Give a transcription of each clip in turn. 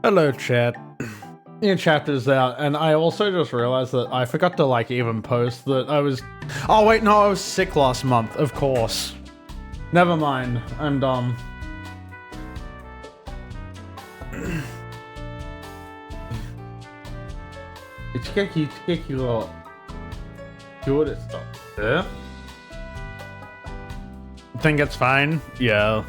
Hello, chat. New chapter's out, and I also just realized that I forgot to even post that I was. Oh wait, no, I was sick last month. Of course. Never mind. I'm dumb. It's kicky. Good stuff. Yeah. Think it's fine? Yeah.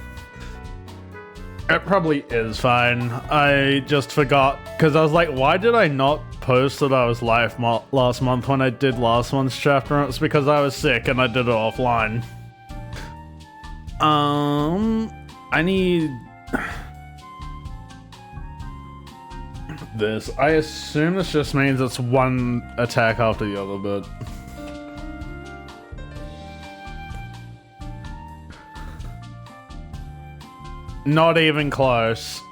It probably is fine. I just forgot because I was like, why did I not post that I was live last month when I did last month's chapter? It's because I was sick and I did it offline. I need this. I assume this just means it's one attack after the other, but not even close.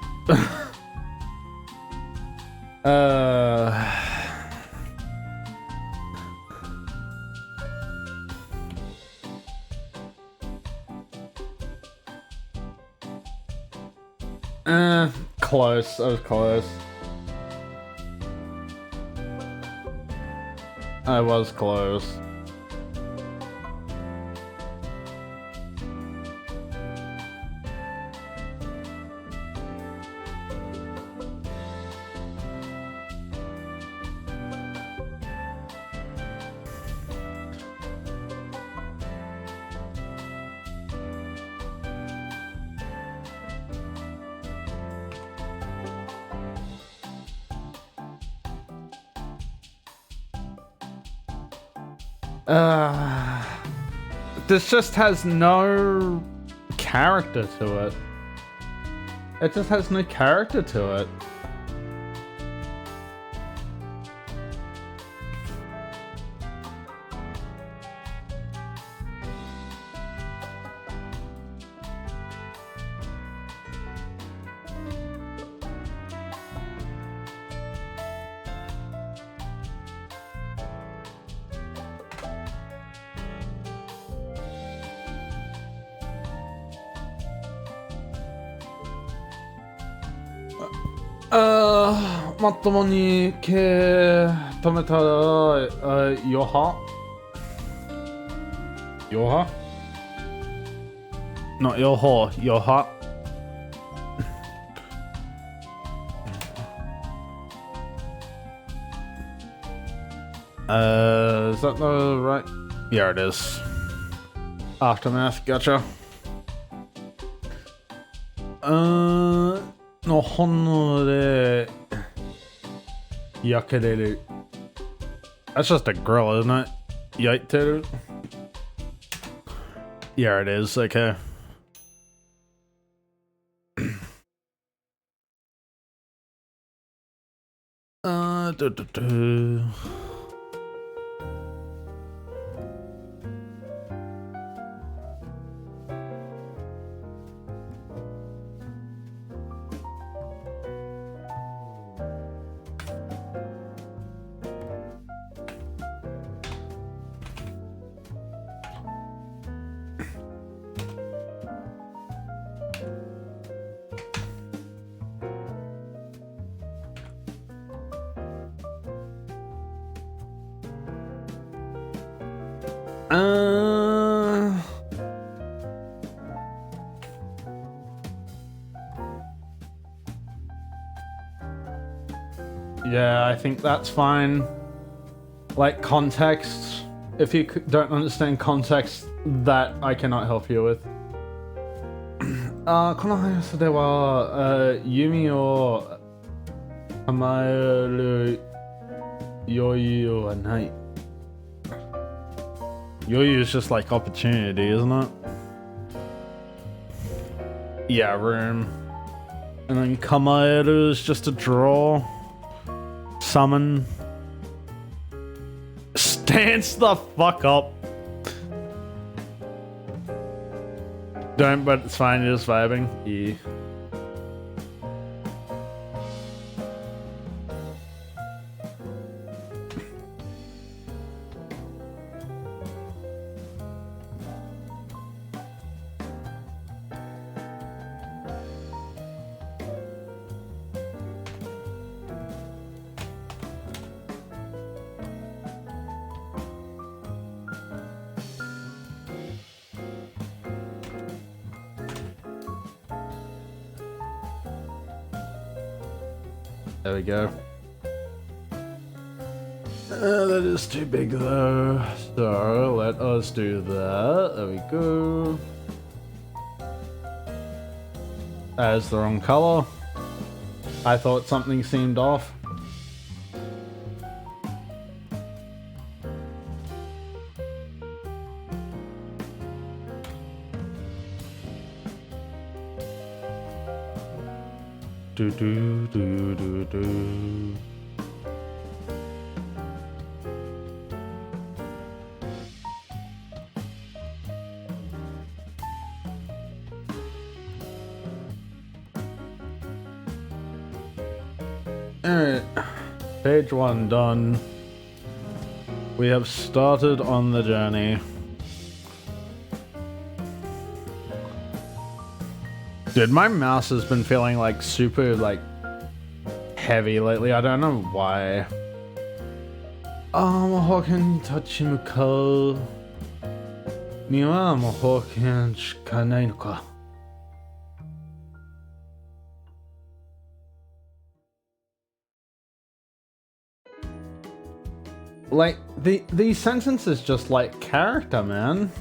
Close. I was close. I was close. This just has no character to it. It just has no character to it.まともに毛止めたら、よは Not your whore, your ha. Is that the right? Yeah, it is. Aftermath, gotcha. の炎で焼けれる. That's just a grill, isn't it? 焼いてる? Yeah, it is. Okay. Yeah, I think that's fine. Like context, if you don't understand context, that I cannot help you with. この話では、弓を構える余裕はない。Yoyu is just like opportunity, isn't it? Yeah, room. And then Kamaeru is just a draw. Summon. Stance the fuck up. Don't, but it's fine, you're just vibing. Yeah. There we go. That is too big though. So let us do that. There we go. That is the wrong color. I thought something seemed off. Do do do do do. Alright, page 1 done. We have started on the journey. Dude, my mouse has been feeling like super like heavy lately. I don't know why. Hawken Tachimuka. Niwa Hawken shikanai no ka. Like, these sentences just like character, man.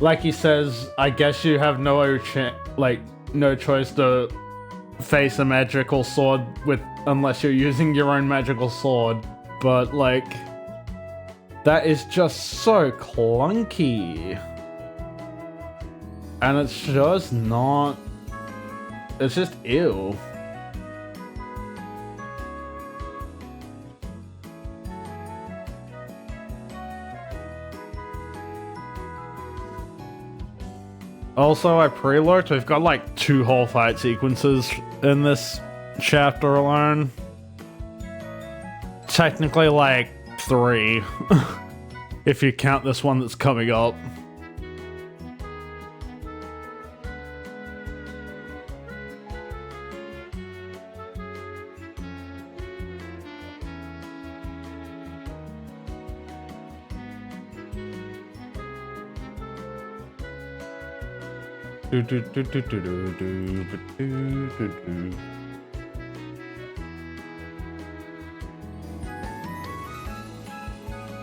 Like he says, I guess you have no choice to face a magical sword unless you're using your own magical sword. But like, that is just so clunky. And it's just not, it's just ew. Also, I prelooked, we've got like 2 whole fight sequences in this chapter alone. Technically like 3, if you count this one that's coming up.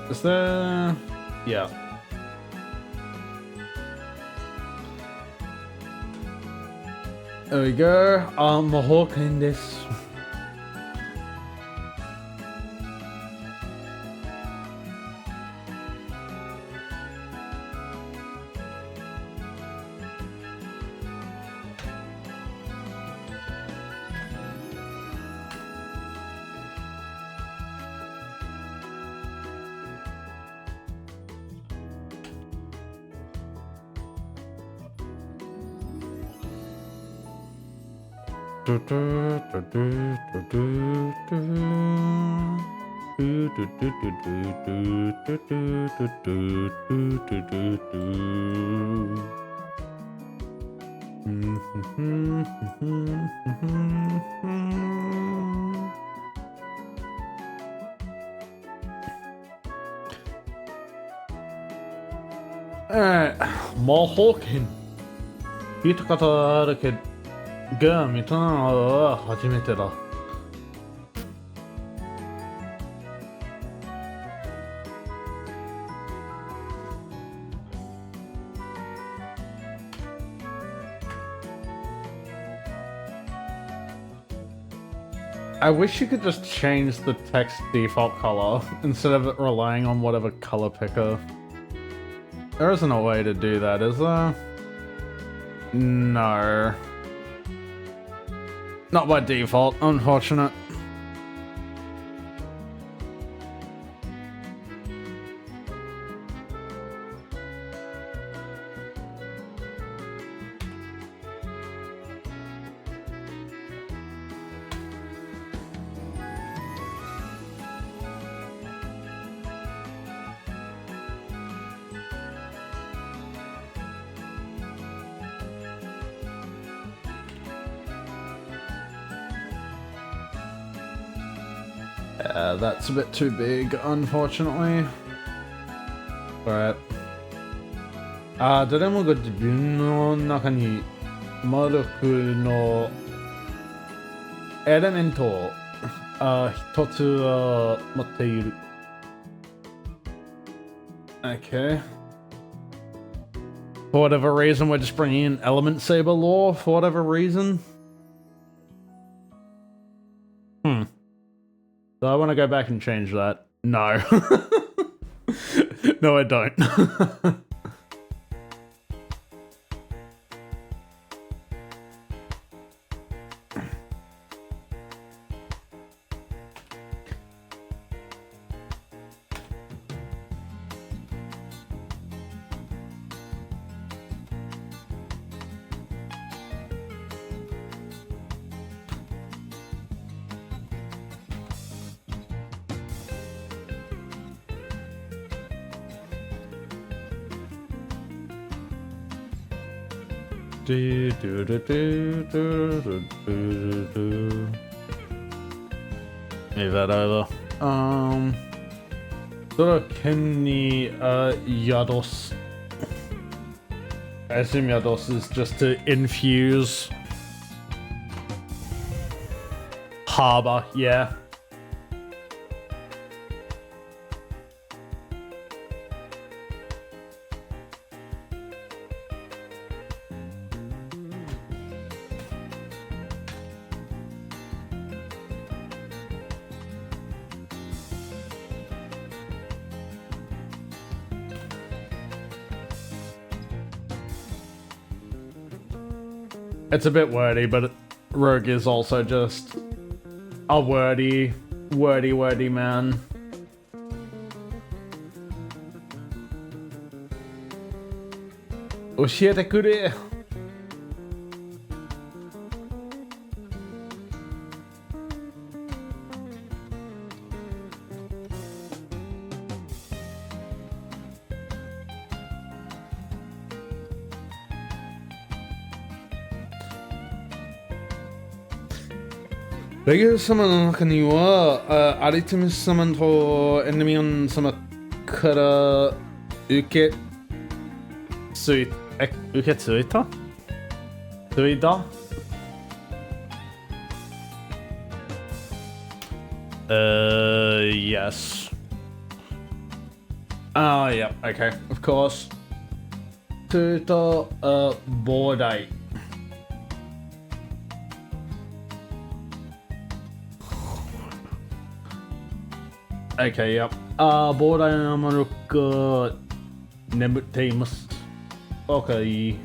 Is there... yeah. There we go. Hawken desu. Hawken. 聞いたことあるけど、見たのは初めてだ。I wish you could just change the text default color instead of it relying on whatever color picker. There isn't a way to do that, is there? No. Not by default, unfortunate. Yeah, that's a bit too big, unfortunately. Alright. どれもが自分の中に魔力のエレメントを一つ持っている。Okay. For whatever reason, we're just bringing in Element Saber lore, for whatever reason. So I want to go back and change that. No. No, I don't. Move that over. Kenny Yados. I assume Yados is just to infuse Harbor, yeah. It's a bit wordy, but Rogue is also just a wordy man. Oshiete kure. Regular summon の中には、アリテムスサマンとエネミオン様から受け継いだYes. Oh, yeah, okay, of course. 継いだ、膨大。Okay, yep. 膨大な魔力が眠っています。Okay.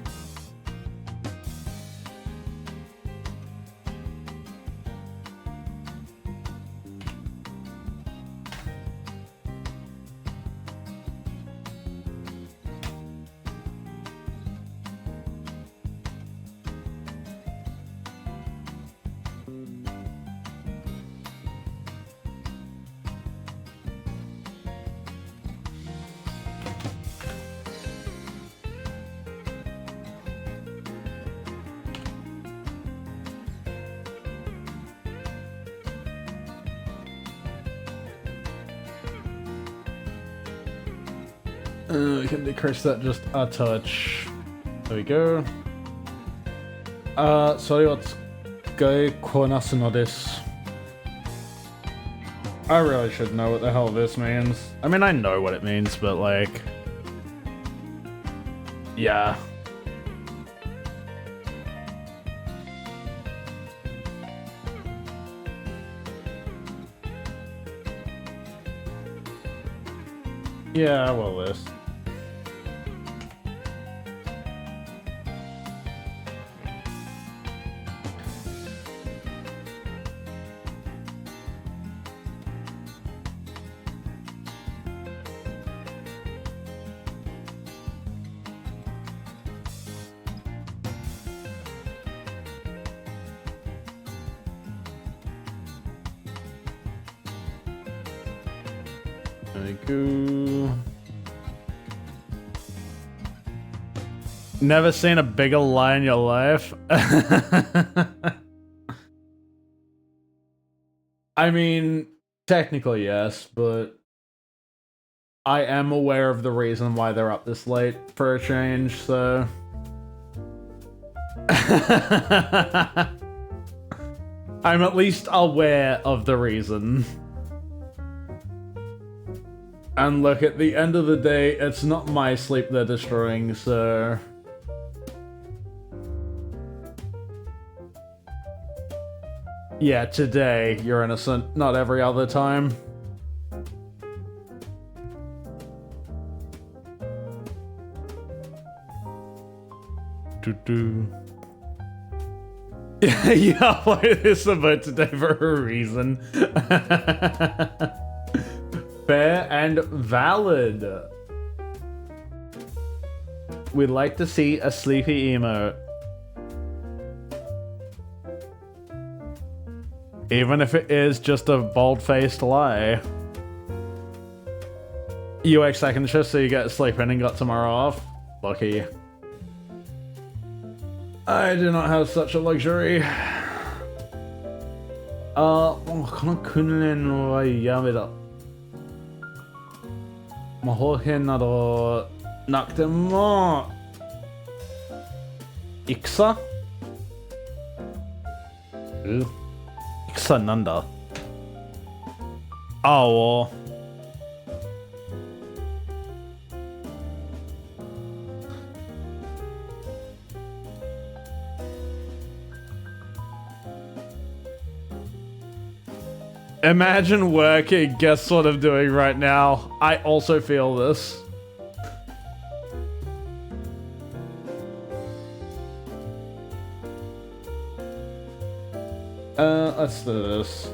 We can decrease that just a touch. There we go. それを使いこなすのです。I really should know what the hell this means. I mean, I know what it means, but like... Yeah. Yeah, well, this. There we go. Never seen a bigger lie in your life? I mean, Technically, yes, but I am aware of the reason why they're up this late for a change, so... I'm at least aware of the reason. And look, at the end of the day, it's not my sleep they're destroying, so... Yeah, today, you're innocent, not every other time. Yeah, why this about today for a reason. Fair and valid. We'd like to see a sleepy emote. Even if it is just a bald-faced lie. You work second shift so you get to sleep in and got tomorrow off? Lucky. I do not have such a luxury. もうこの訓練はやめだ。魔法剣などなくても戦？戦なんだ？青。Imagine working, guess what I'm doing right now. I also feel this. Let's do this.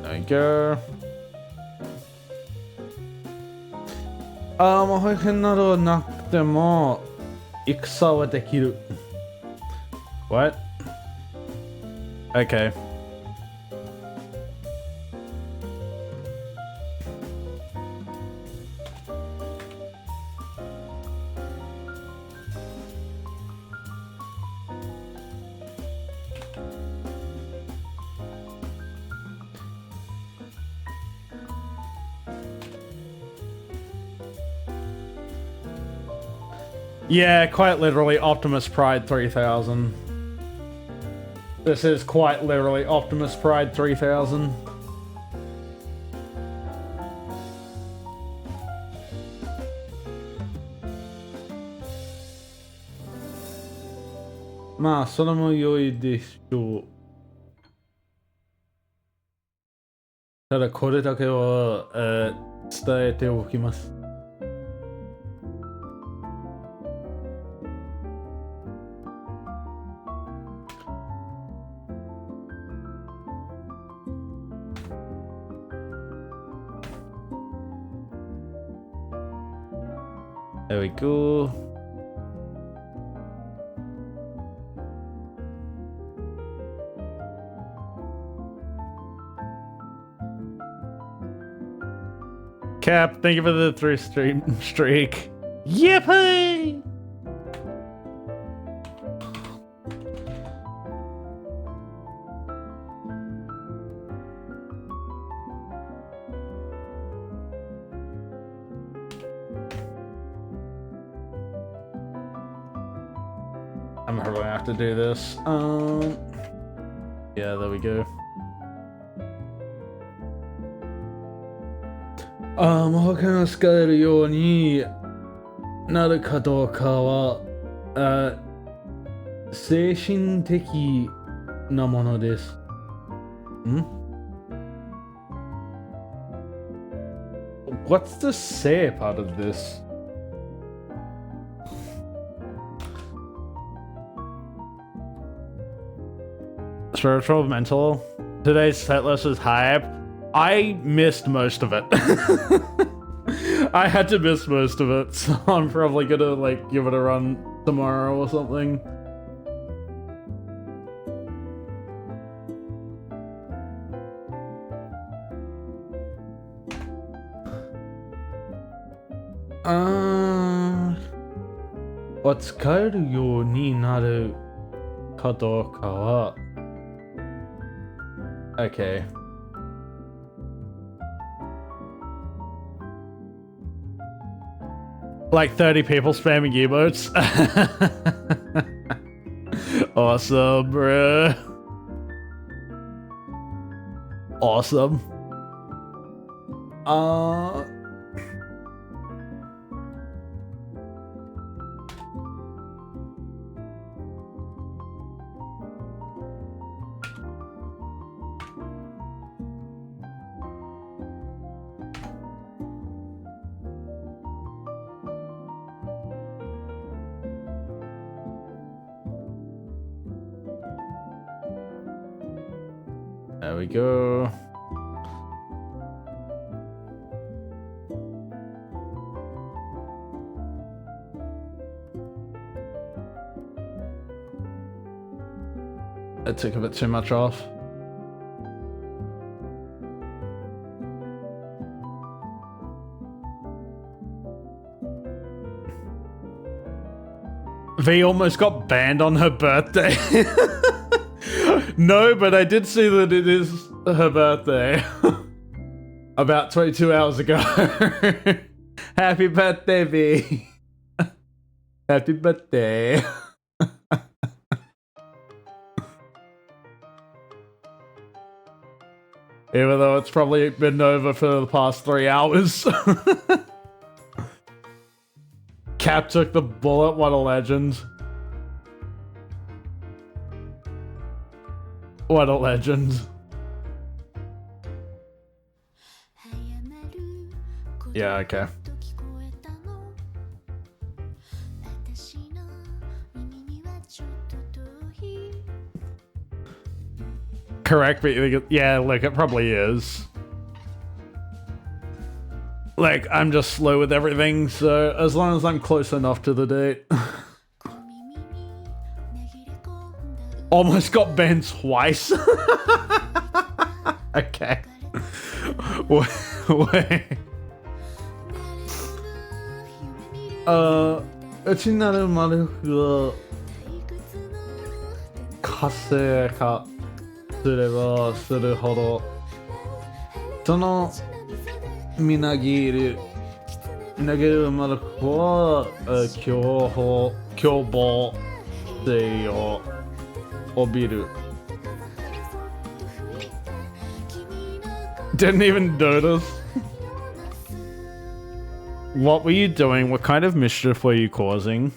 There we go. もう保育園などなくても戦はできる。What? Okay. Yeah, quite literally Optimus Pride 3000. This is quite literally Optimus Pride 3000. Ma, それも良いでしょう。ただこれだけは、伝えておきます。There we go. Cap, thank you for the 3 streak. Yippee! I'm probably gonna have to do this. Yeah, there we go. 魔法剣が使えるようになるかどうかは、精神的なものです。ん？ What's the say part of this? Spiritual, mental. Today's set list is hype. I missed most of it. I had to miss most of it, so I'm probably gonna like give it a run tomorrow or something. 使えるようになるかどうかは Okay. Like 30 people spamming emotes. Awesome, bro. Awesome. There we go. It took a bit too much off. V almost got banned on her birthday. No, but I did see that it is her birthday. About 22 hours ago. Happy birthday, V. Happy birthday. Even though it's probably been over for the past 3 hours. Cap took the bullet, what a legend. What a legend. Yeah, okay. Correct, but yeah, like it probably is. Like, I'm just slow with everything, so as long as I'm close enough to the date. Almost got banned twice. Okay. Wait. うちになるマルフが活性化すればするほどそのみなぎるマルフは凶暴性を帯びる Didn't even notice. What were you doing? What kind of mischief were you causing?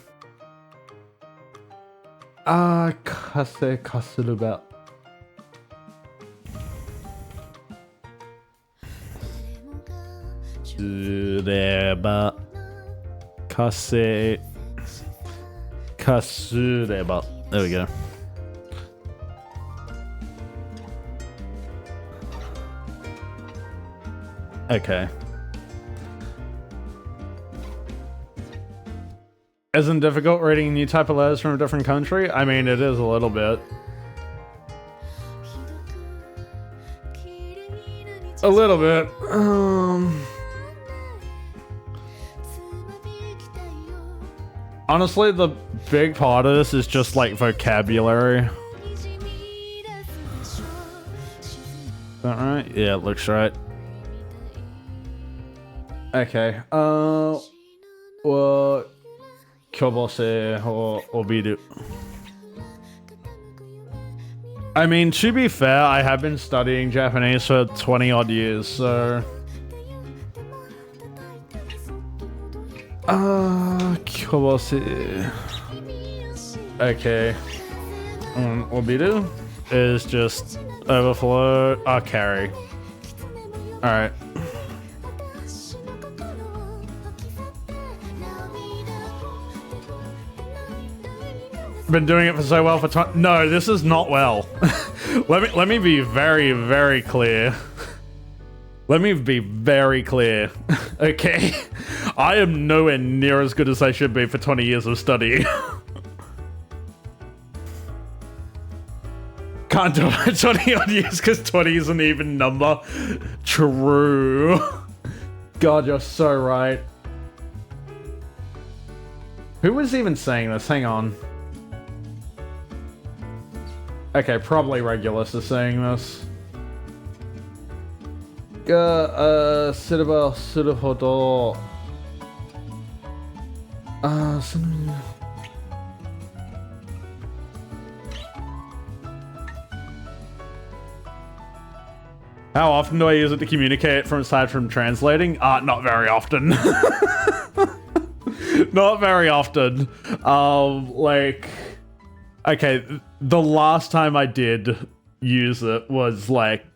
活性化するばすれば活性化すれば There we go. Okay. Isn't difficult reading a new type of letters from a different country? I mean, it is a little bit. A little bit. Honestly, the big part of this is just like vocabulary. Is that right? Yeah, it looks right. Okay. Well, 虚母性を帯びる I mean, to be fair, I have been studying Japanese for 20 odd years, so... 虚母性 Okay. 帯びる is just overflow. Carry. Alright. Been doing it for so well for time. No, this is not well. let me be very, very clear. Let me be very clear. Okay, I am nowhere near as good as I should be for 20 years of studying. Can't do it for 20 odd years because 20 is an even number. True. God, you're so right. Who was even saying this? Hang on. Okay, probably Regulus is saying this. Sirhodo. How often do I use it to communicate from aside from translating? Not very often. Not very often. Like, okay, the last time I did use it was like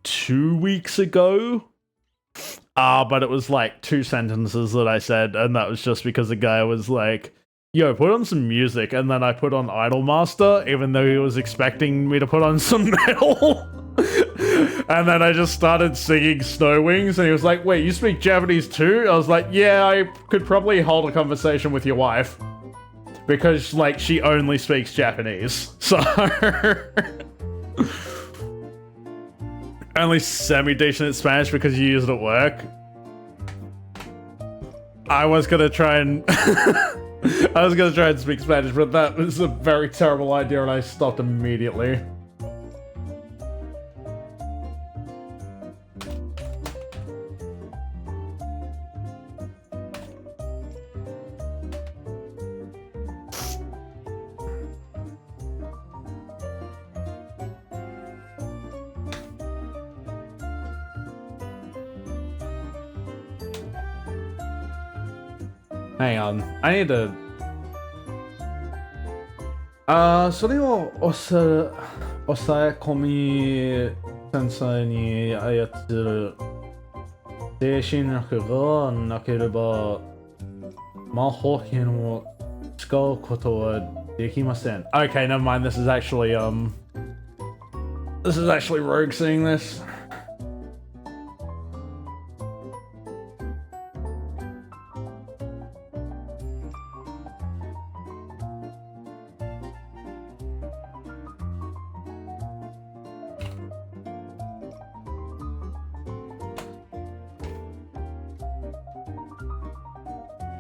2 weeks ago. But it was like 2 sentences that I said, and that was just because the guy was like, yo, put on some music, and then I put on Idolmaster, even though he was expecting me to put on some metal. And then I just started singing Snow Wings, and he was like, wait, you speak Japanese too? I was like, yeah, I could probably hold a conversation with your wife. Because, like, she only speaks Japanese. So... only semi-decent at Spanish because you use it at work. I was gonna try and... I was gonna try and speak Spanish, but that was a very terrible idea and I stopped immediately. Hang on, I need to... それを抑え込み繊細に操る精神力がなければ魔法剣を使うことはできません. Okay, never mind. This is actually Rogue saying this.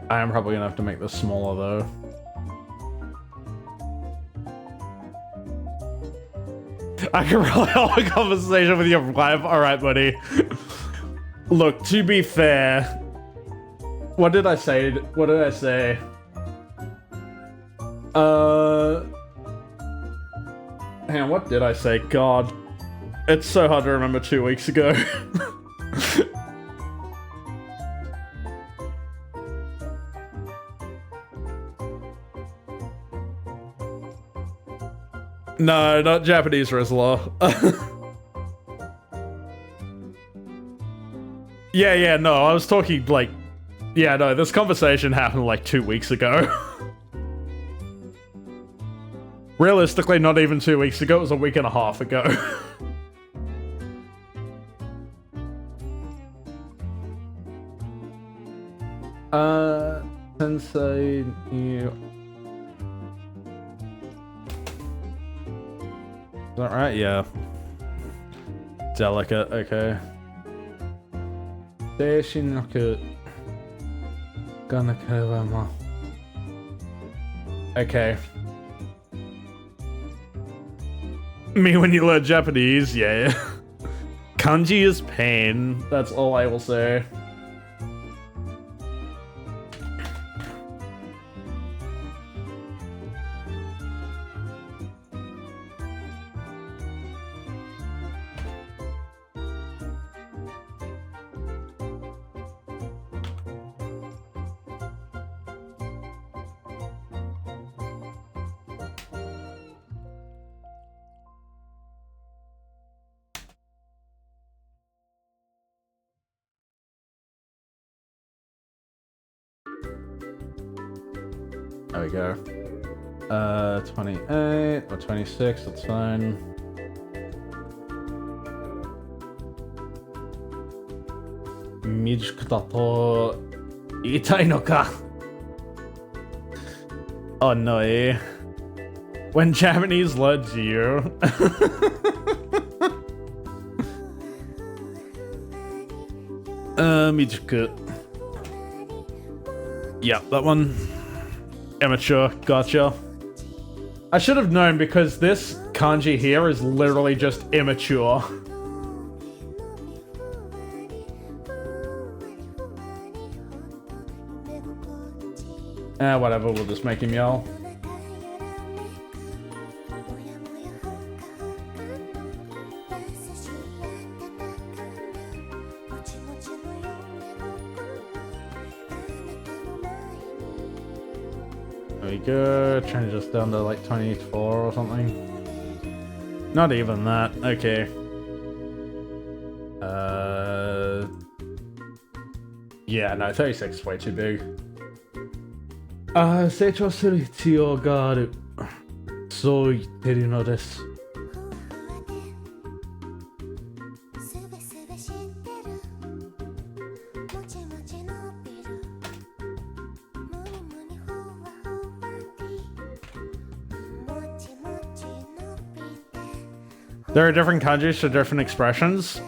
I am probably gonna have to make this smaller though. I can really have a conversation with your wife. Alright, buddy. Look, to be fair, what did I say? What did I say? Hang on, what did I say? God. It's so hard to remember 2 weeks ago. No, not Japanese Rizzler. Yeah, no, I was talking like... Yeah, no, this conversation happened like 2 weeks ago. Realistically, not even 2 weeks ago, it was a week and a half ago. Sensei... Is that right? Yeah. Delicate, okay. Okay. Me when you learn Japanese, yeah. Kanji is pain, that's all I will say. There we go. 28 or 26, that's fine. Mijiku da to iitai no ka? Oh no. When Japanese learns you. Mijiku. Yep, that one. Immature, gotcha. I should have known because this kanji here is literally just immature. Whatever, we'll just make him yell. There we go, change this down to like 24 or something. Not even that, okay. Yeah, no, 36 is way too big. 成長する必要がある。そう言ってるのです。There are different kanjis for different expressions.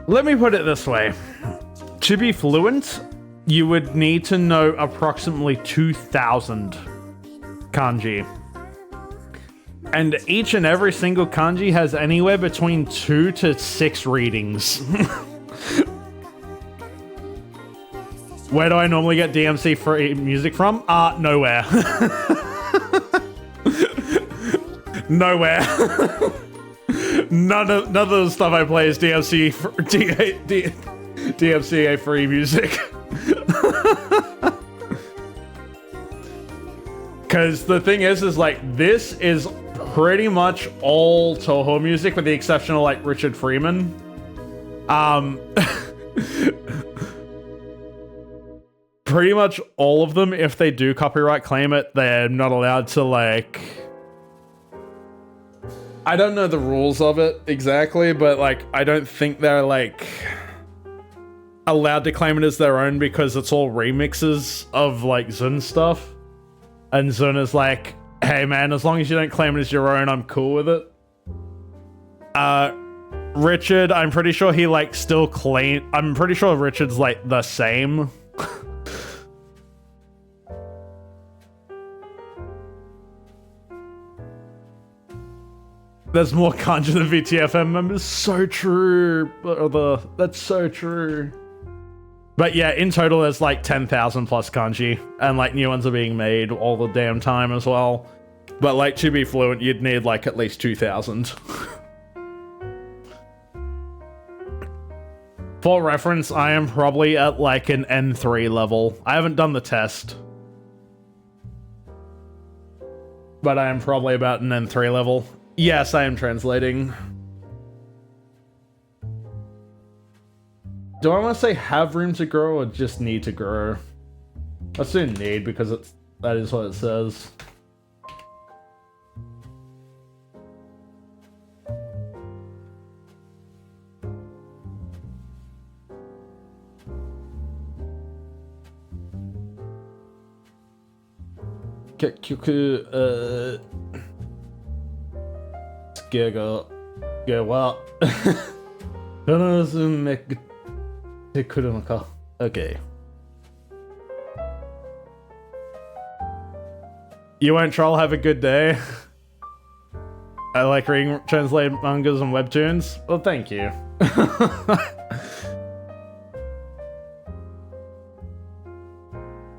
Let me put it this way. To be fluent, you would need to know approximately 2,000 kanji. And each and every single kanji has anywhere between 2 to 6 readings. Where do I normally get DMC free music from? Nowhere. Nowhere. None of the stuff I play is DMCA free music. Because the thing is like, this is pretty much all Toho music with the exception of like Richard Freeman. Pretty much all of them, if they do copyright claim it, they're not allowed to like... I don't know the rules of it exactly, but like, I don't think they're like allowed to claim it as their own because it's all remixes of like Zun stuff. And Zun is like, hey man, as long as you don't claim it as your own, I'm cool with it. Richard, I'm pretty sure he like still claim... I'm pretty sure Richard's like the same. There's more kanji than VTFM members. So true. That's so true. But yeah, in total, there's like 10,000 plus kanji. And like new ones are being made all the damn time as well. But like to be fluent, you'd need like at least 2,000. For reference, I am probably at like an N3 level. I haven't done the test. But I am probably about an N3 level. Yes, I am translating. Do I want to say have room to grow or just need to grow? Let's do need because that is what it says. Kekyoku, Giga wa mekute kuru no ka. Okay. You won't troll, have a good day. I like reading translated mangas and webtoons. Well, thank you.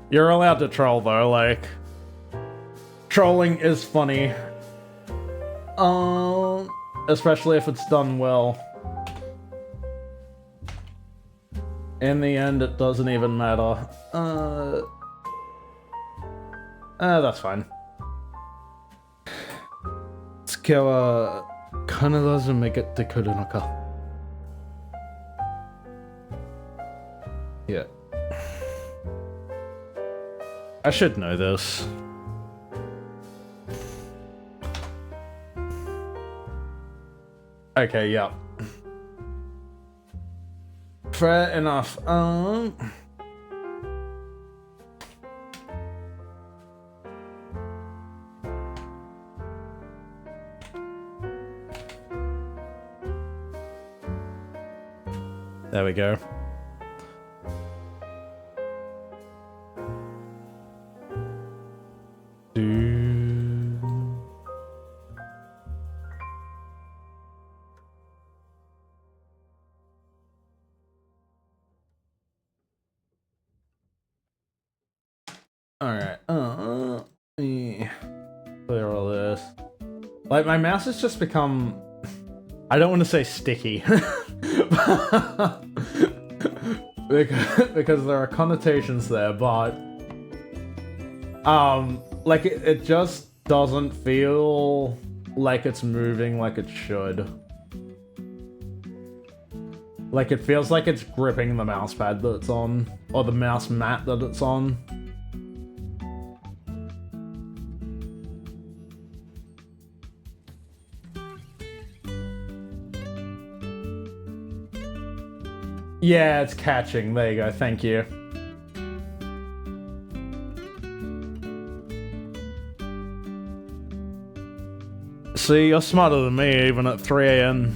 You're allowed to troll though, like trolling is funny. Especially if it's done well. In the end, it doesn't even matter. That's fine. 月は必ず巡ってくるのか。Yeah. I should know this. Okay, yeah. Fair enough. There we go. Alright, clear all this. Like, my mouse has just become... I don't want to say sticky. because there are connotations there, but... like, it just doesn't feel like it's moving like it should. Like, it feels like it's gripping the mouse pad that it's on, or the mouse mat that it's on. Yeah, it's catching. There you go. Thank you. See, you're smarter than me even at 3 AM.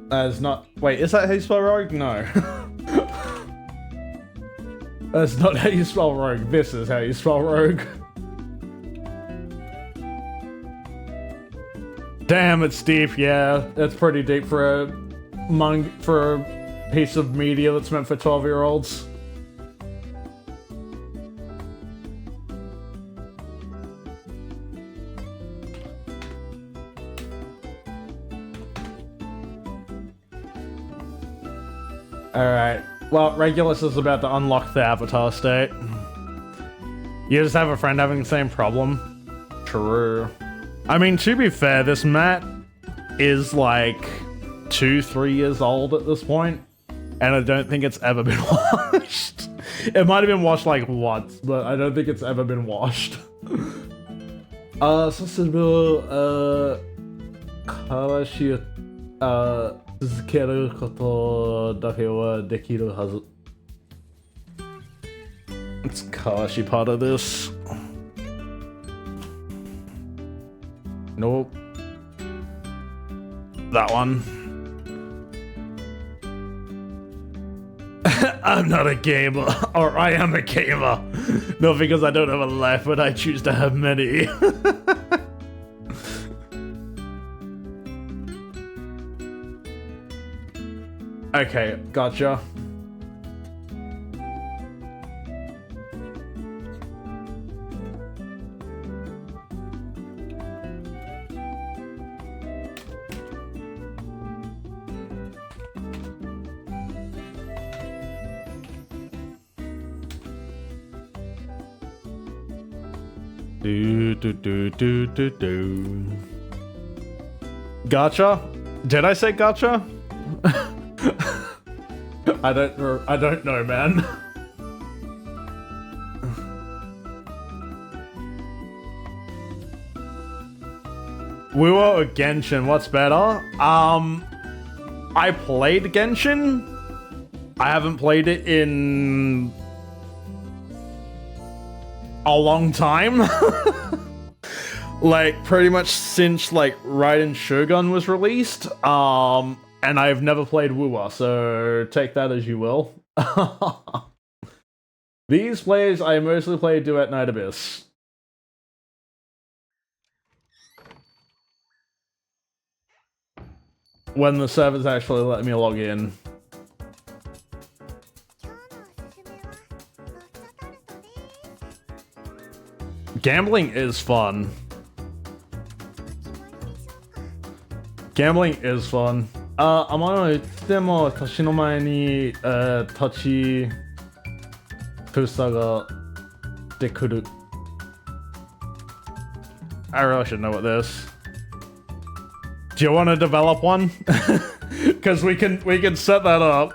That's not... Wait, is that how you spell rogue? No. That's not how you spell rogue. This is how you spell rogue. Damn, it's deep. Yeah, it's pretty deep for a piece of media that's meant for 12-year-olds. Alright, well, Regulus is about to unlock the avatar state. You just have a friend having the same problem? True. I mean, to be fair, this mat is like 2-3 years old at this point, and I don't think it's ever been washed. It might have been washed like once, but I don't think it's ever been washed. そうすると、からしを、続けることだけはできるはず。It's Kawashi part of this. Nope. That one. I'm not a gamer, or I am a gamer. Not because I don't have a life, but I choose to have many. Okay, gotcha. Do. Gotcha? Did I say gotcha? I don't know, man. Wuwa or Genshin, what's better? I played Genshin. I haven't played it in a long time. Like, pretty much since, like, Raiden Shogun was released. And I've never played Wuwa, so take that as you will. These plays, I mostly play Duet Night Abyss. When the servers actually let me log in. Gambling is fun. Gambling is fun. 天野言っても年の前に、立ちふさがでくる。I really should know what this. Do you want to develop one? Because we can set that up.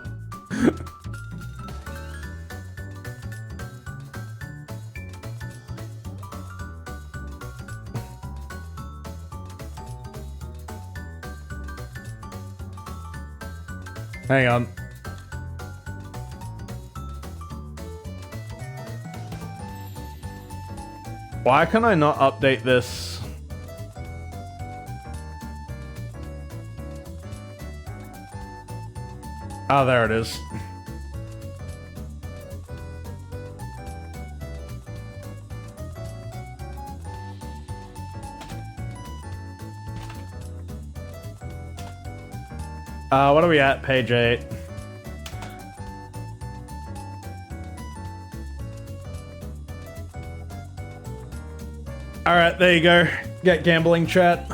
Hang on. Why can I not update this? Oh, there it is. What are we at? Page 8. Alright, there you go. Get gambling chat.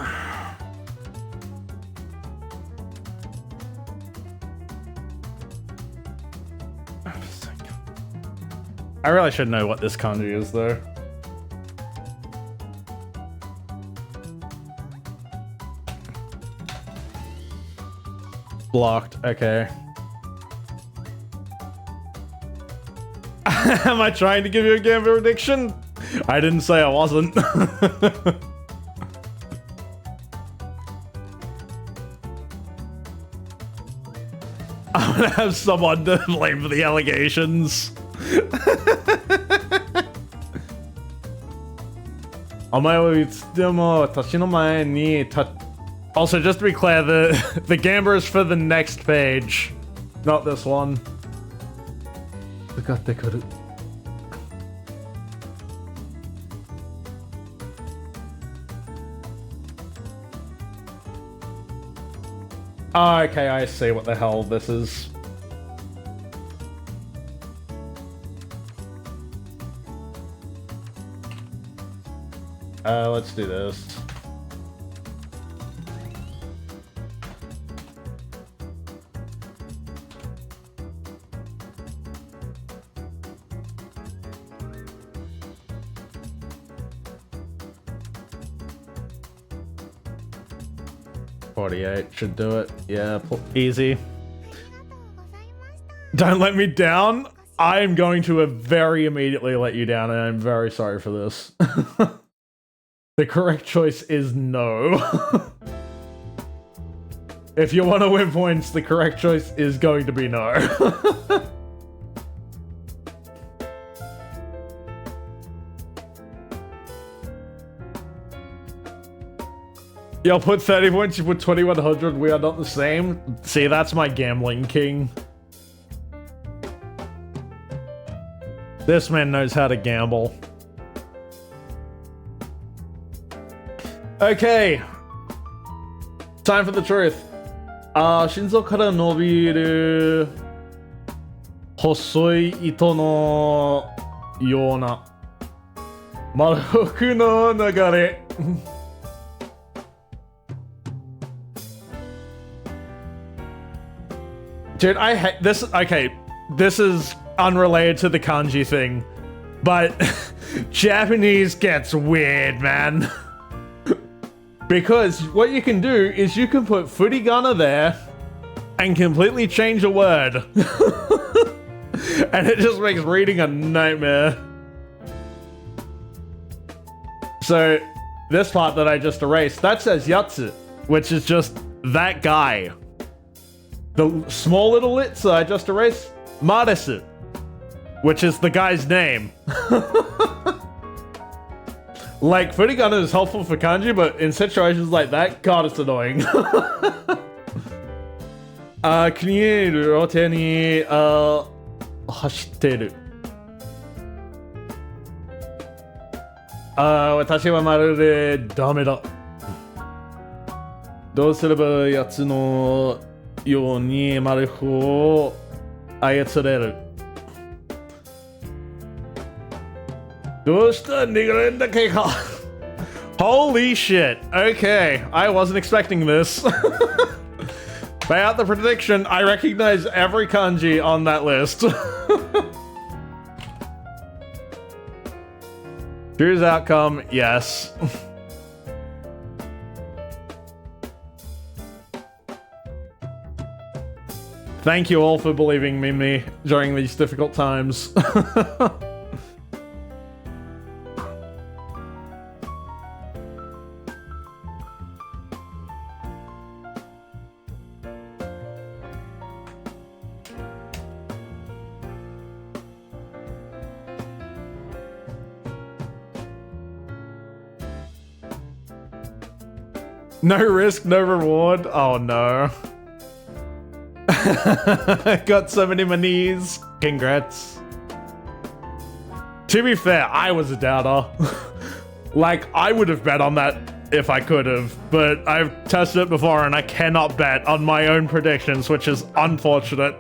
I really should know what this kanji is, though. Blocked, okay. Am I trying to give you a gambling addiction? I didn't say I wasn't. I'm gonna have someone to blame for the allegations. Also, just to be clear, the gambler is for the next page, not this one. Oh, okay, I see what the hell this is. Let's do this. Should do it. Yeah, easy. Don't let me down. I am going to very immediately let you down, and I'm very sorry for this. The correct choice is no. If you want to win points, the correct choice is going to be no. Y'all put 30 points, you put 2100, we are not the same. See, that's my gambling king. This man knows how to gamble. Okay. Time for the truth. 心臓から伸びる細い糸のような丸くの流れ。Dude, I hate this. Okay, this is unrelated to the kanji thing, but Japanese gets weird, man. Because what you can do is you can put furigana there and completely change a word. And it just makes reading a nightmare. So, this part that I just erased, that says yatsu, which is just that guy. The small little lits I just erased, Marisu, which is the guy's name. Like, furigana is helpful for kanji, but in situations like that, God, it's annoying. クリエールを手に走ってる。私はまるでダメだ。どうすればやつのようにマルフを操れる。どうした逃げれんだけか。Holy shit. Okay, I wasn't expecting this. By out the prediction, I recognize every kanji on that list. Here's outcome, yes. Thank you all for believing in me during these difficult times. No risk, no reward. Oh no. Got so many monies. Congrats. To be fair, I was a doubter. Like, I would have bet on that if I could have, but I've tested it before and I cannot bet on my own predictions, which is unfortunate.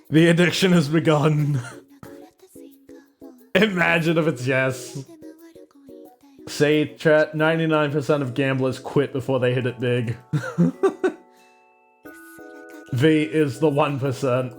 The addiction has begun. Imagine if it's yes. Say, chat, 99% of gamblers quit before they hit it big. V is the 1%.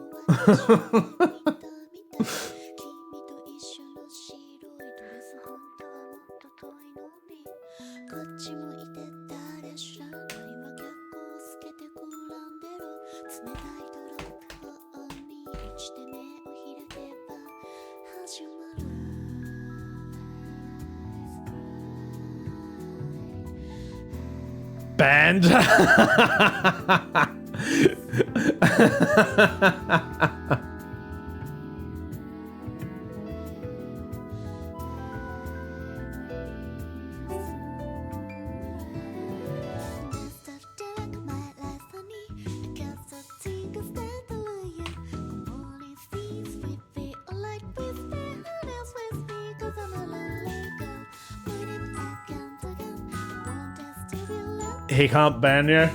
Banned. He can't ban you?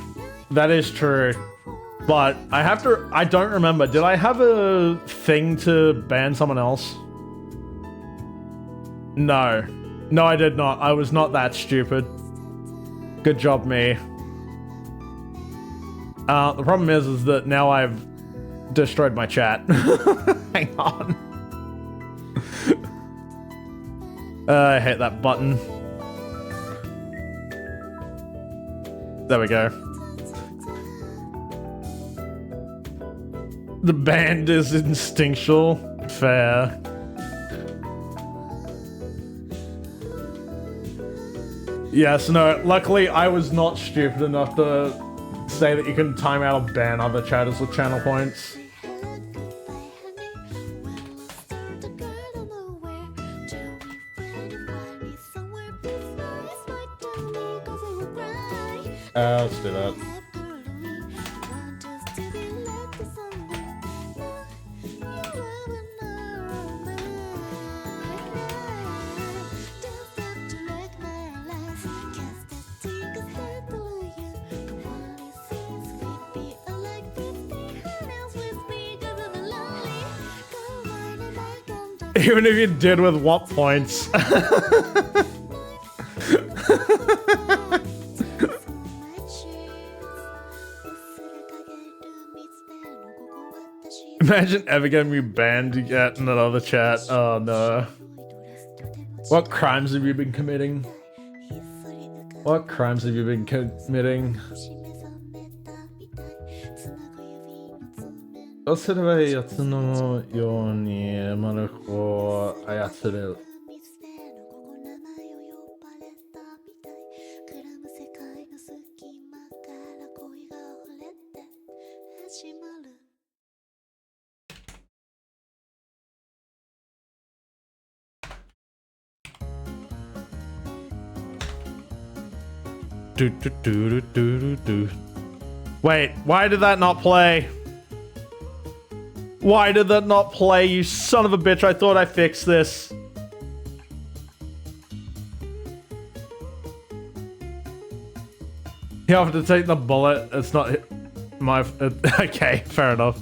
That is true. But I don't remember. Did I have a thing to ban someone else? No. No, I did not. I was not that stupid. Good job, me. The problem is that now I've destroyed my chat. Hang on. I hate that button. There we go. The band is instinctual. Fair. Yes, no, luckily I was not stupid enough to say that you can time out or ban other chatters with channel points. Let's do that. Even if you did with what points? Imagine ever getting me banned yet in another chat. Oh no. What crimes have you been committing? What crimes have you been committing? どうすればいいやつのように丸子を操れる。Wait, why did that not play? Why did that not play, you son of a bitch? I thought I fixed this. You have to take the bullet. It's not my... Okay, fair enough.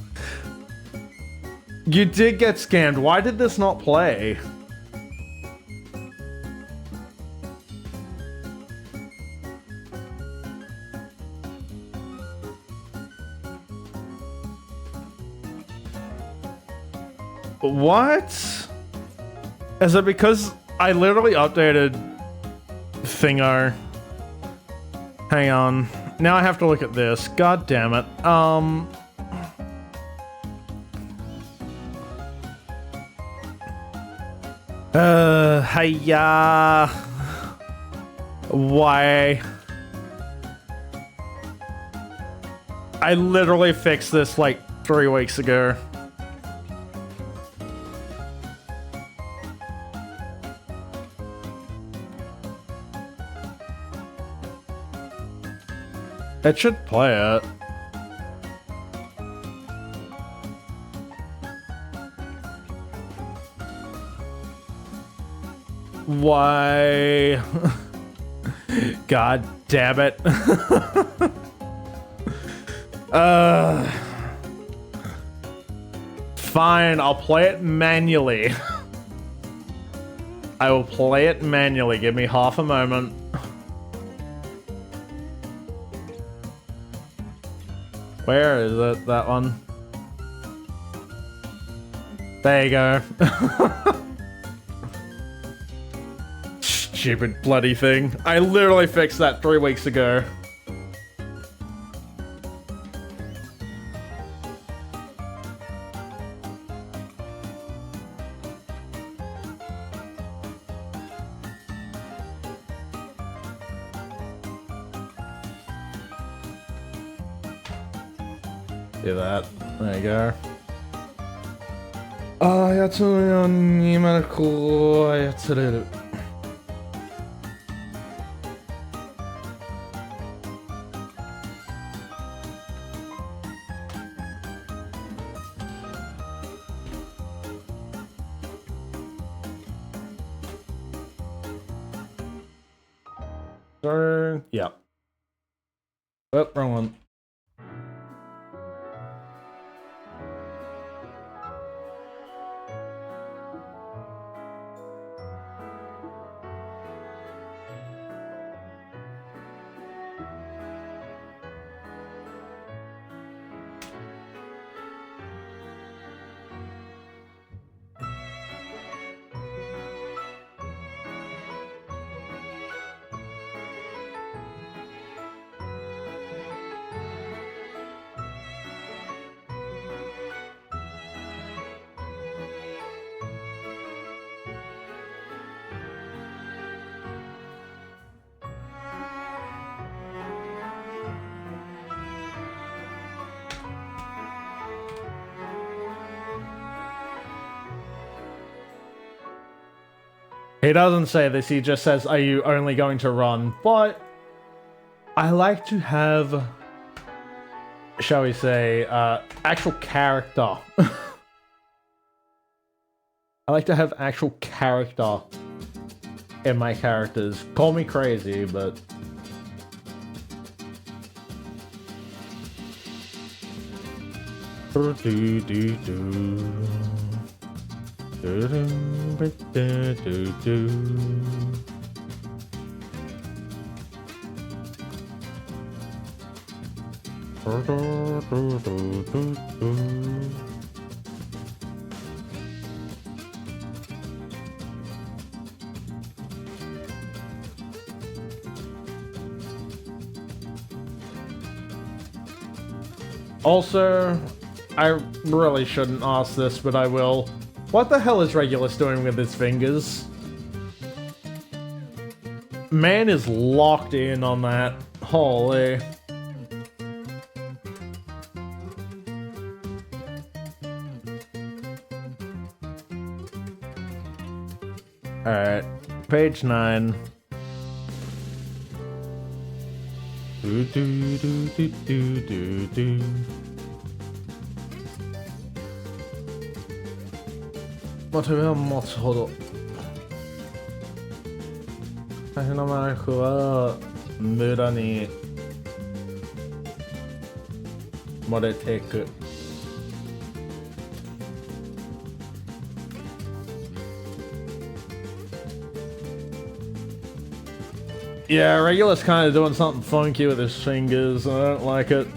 You did get scammed. Why did this not play? What? Is it because I literally updated Thingo? Hang on. Now I have to look at this. God damn it. Hiya. Why? I literally fixed this like 3 weeks ago. It should play it. Why? God damn it. Fine, I'll play it manually. I will play it manually. Give me half a moment. Where is it? That one? There you go. Stupid bloody thing. I literally fixed that 3 weeks ago. Do that. There you go. Ah, やつを今こう操れる。Yeah. Oh, wrong one. He doesn't say this, he just says, are you only going to run? But I like to have, shall we say, actual character. I like to have actual character in my characters. Call me crazy, but... Also, I really shouldn't ask this, but I will. What the hell is Regulus doing with his fingers? Man is locked in on that. Holy. Alright, page 9. Do do do do do do do. What we have much hold. 最初のマークは無駄に漏れていく。Yeah, Regulus kind of doing something funky with his fingers. I don't like it.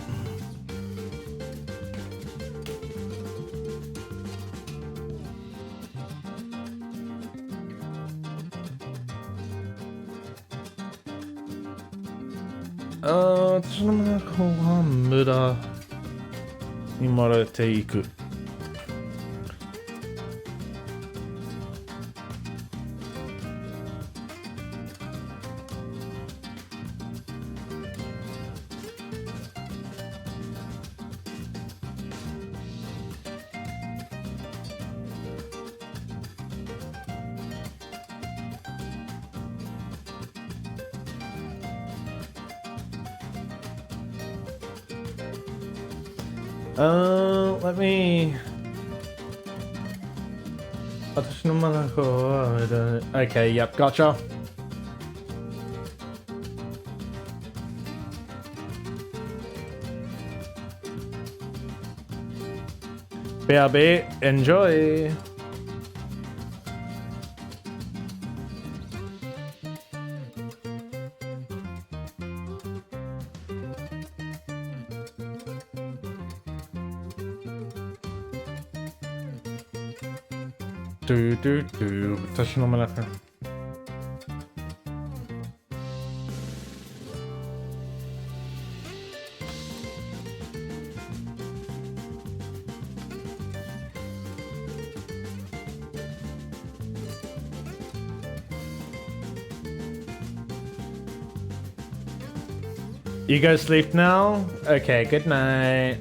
This is not called Muda. Imareteiku. Let me... Okay, yep, gotcha. BRB, enjoy! Do, 私の真中。You go sleep now? Okay, good night.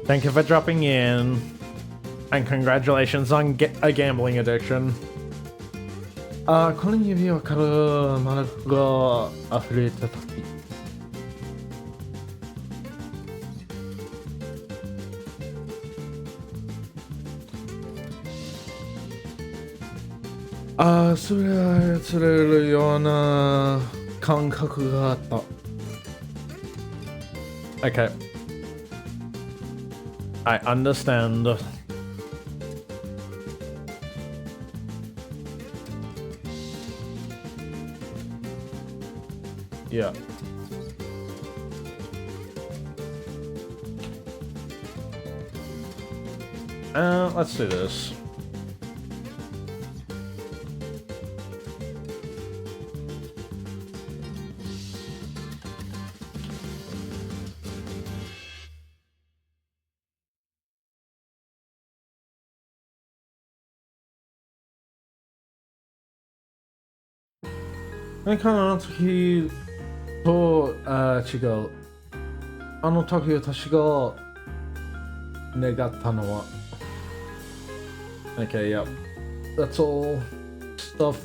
Thank you for dropping in. And congratulations on a gambling addiction. この指輪からマナが溢れた時。それは釣れるような感覚があった。Okay. I understand. Yeah. Let's do this. I can't hear. と、違う。あの時私が願ったのは。Okay, yep. That's all stuff.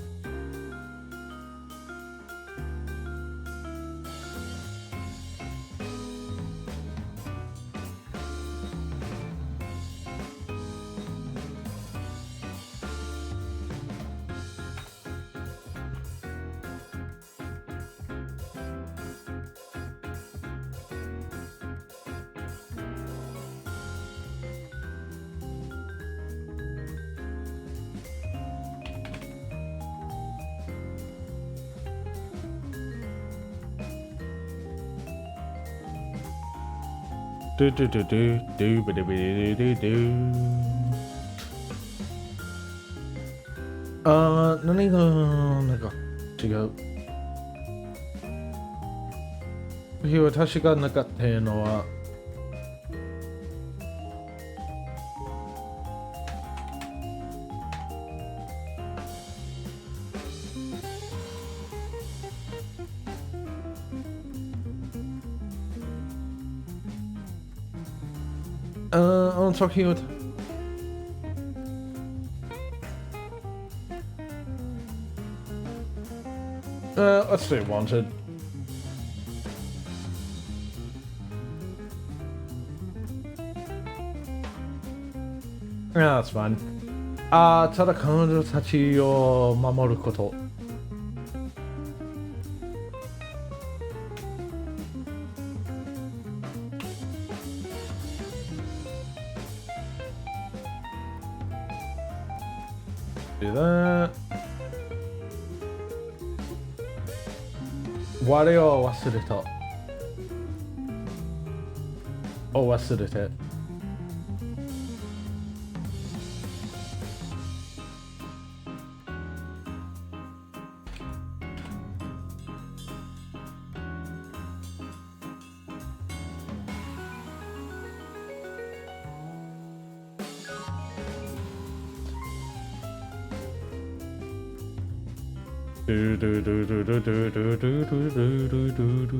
Do do do do do do do do do. 何がなんか違う。私がなかったのは。I'm talking about. Let's do wanted. Yeah, that's fine. ただ彼女たちを守ること。Do that. 我を忘れた。忘れて。Do do do do do do do do do do do do.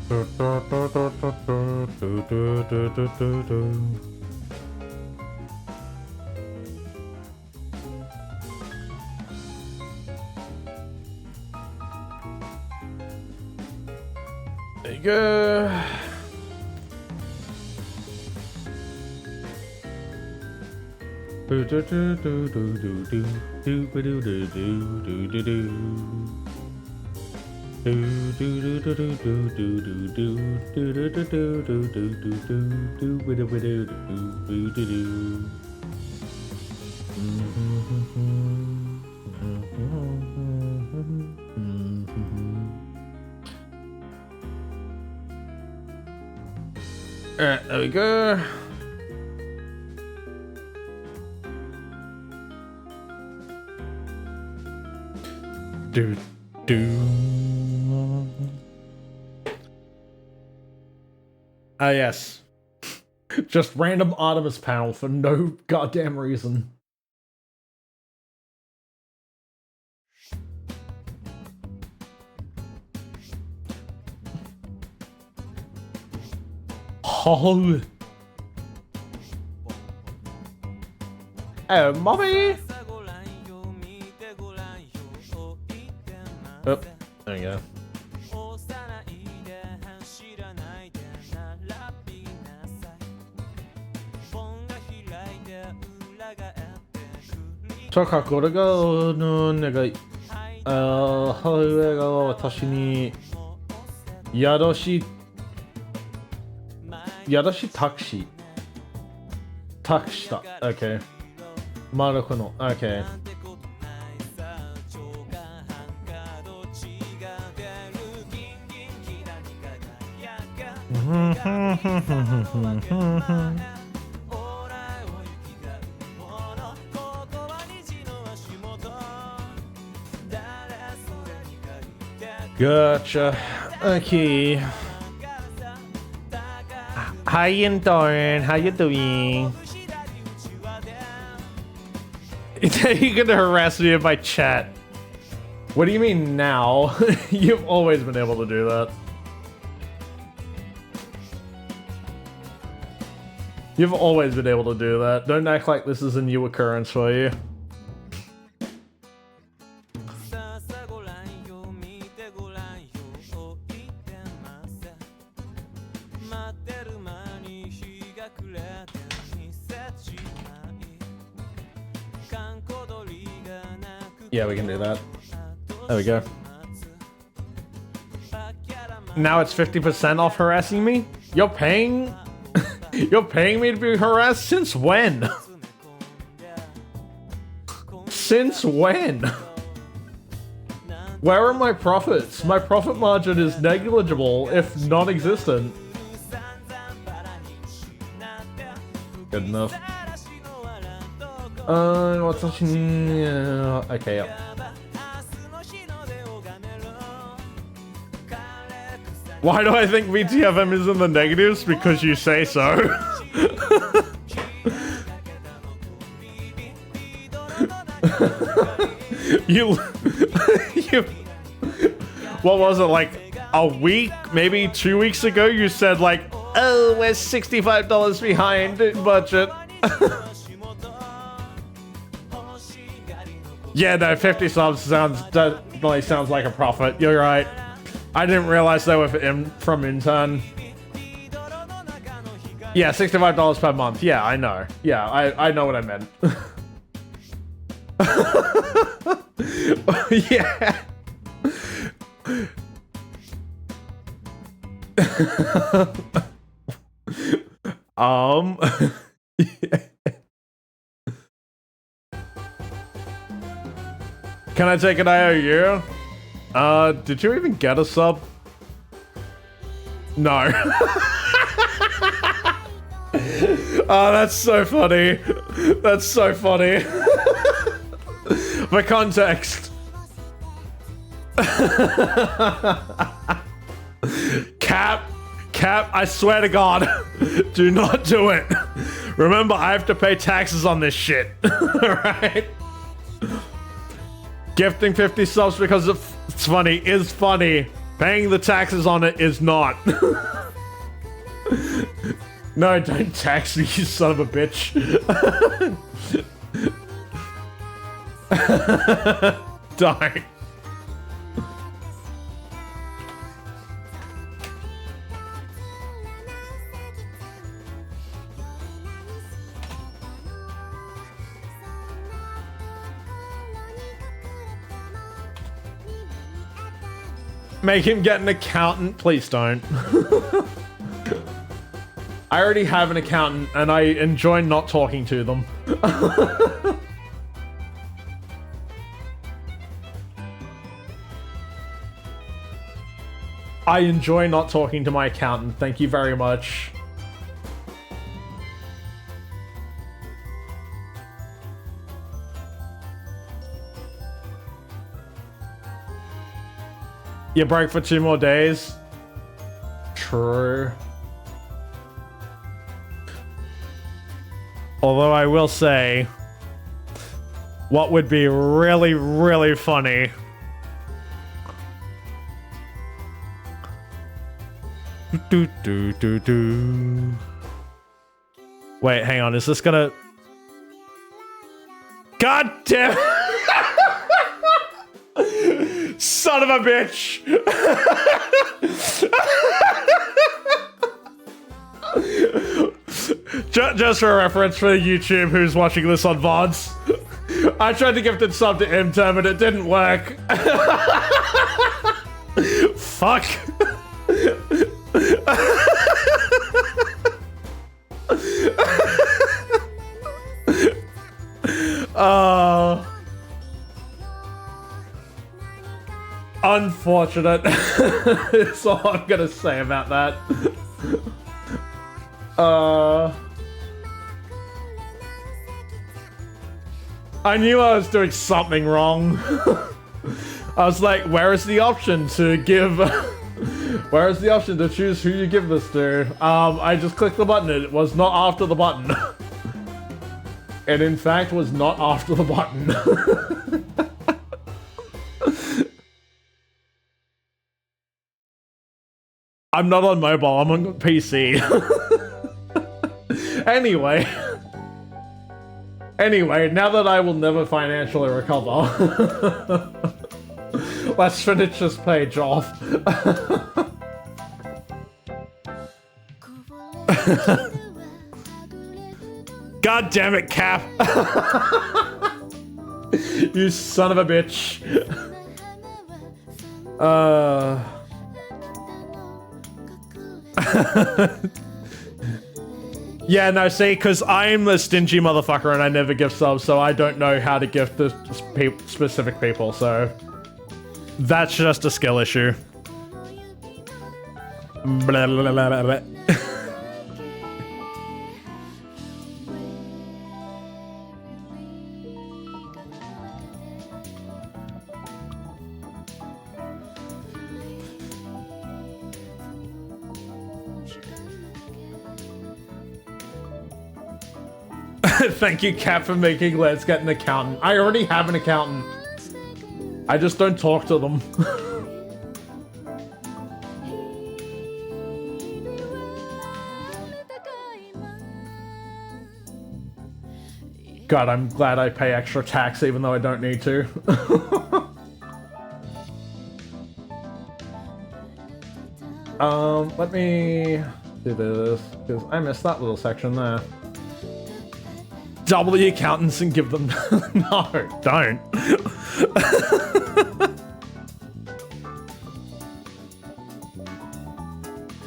There you go. Alright, there we go. Ah, yes. Just random Artemis panel for no goddamn reason. Oh. Oh, mommy. Oh, there you go. Takaこれがのなんか母親が私に宿しタクシーだ。Okay. マルコの Okay. Gotcha. Okay. How you doing? How you doing? You're gonna harass me in my chat. What do you mean now? You've always been able to do that. You've always been able to do that. Don't act like this is a new occurrence for you. Yeah, we can do that. There we go. Now it's 50% off harassing me? You're paying? You're paying me to be harassed? Since when? Since when? Where are my profits? My profit margin is negligible, if non-existent. Good enough. What's okay, yep. Why do I think VTFM is in the negatives? Because you say so. you, what was it, like a week, maybe 2 weeks ago, you said like, oh, we're $65 behind in budget. Yeah, no, 50 subs definitely sounds like a profit. You're right. I didn't realize they were from intern. Yeah, $65 per month. Yeah, I know. Yeah, I know what I meant. Yeah. Yeah. Can I take an IOU? Did you even get a sub? No. Oh, that's so funny. That's so funny. For context. Cap, I swear to God, do not do it. Remember, I have to pay taxes on this shit. Alright? Gifting 50 subs because it's funny is funny. Paying the taxes on it is not. No, don't tax me, you son of a bitch. Don't. Make him get an accountant? Please don't. I already have an accountant and I enjoy not talking to them. I enjoy not talking to my accountant. Thank you very much. You broke for 2 more days? True. Although I will say, what would be really, really funny Wait, hang on, is this gonna... God damn it! Son of a bitch! Just for reference for YouTube who's watching this on VODs, I tried to gift a sub to Imterm, but it didn't work. Fuck. Unfortunate. That's all I'm gonna say about that. I knew I was doing something wrong. I was like, where is the option to give... Where is the option to choose who you give this to? I just clicked the button and it was not after the button. It in fact was not after the button. I'm not on mobile, I'm on PC. Anyway, now that I will never financially recover, let's finish this page off. God damn it, Cap! You son of a bitch. Yeah, no, see, because I'm the stingy motherfucker and I never gift subs, so I don't know how to gift the specific people, so... That's just a skill issue. Blah, blah, blah, blah, blah. Thank you, Cap, for making Let's Get an Accountant. I already have an accountant. I just don't talk to them. God, I'm glad I pay extra tax even though I don't need to. Let me do this, because I missed that little section there. Double the accountants and give them... No, don't.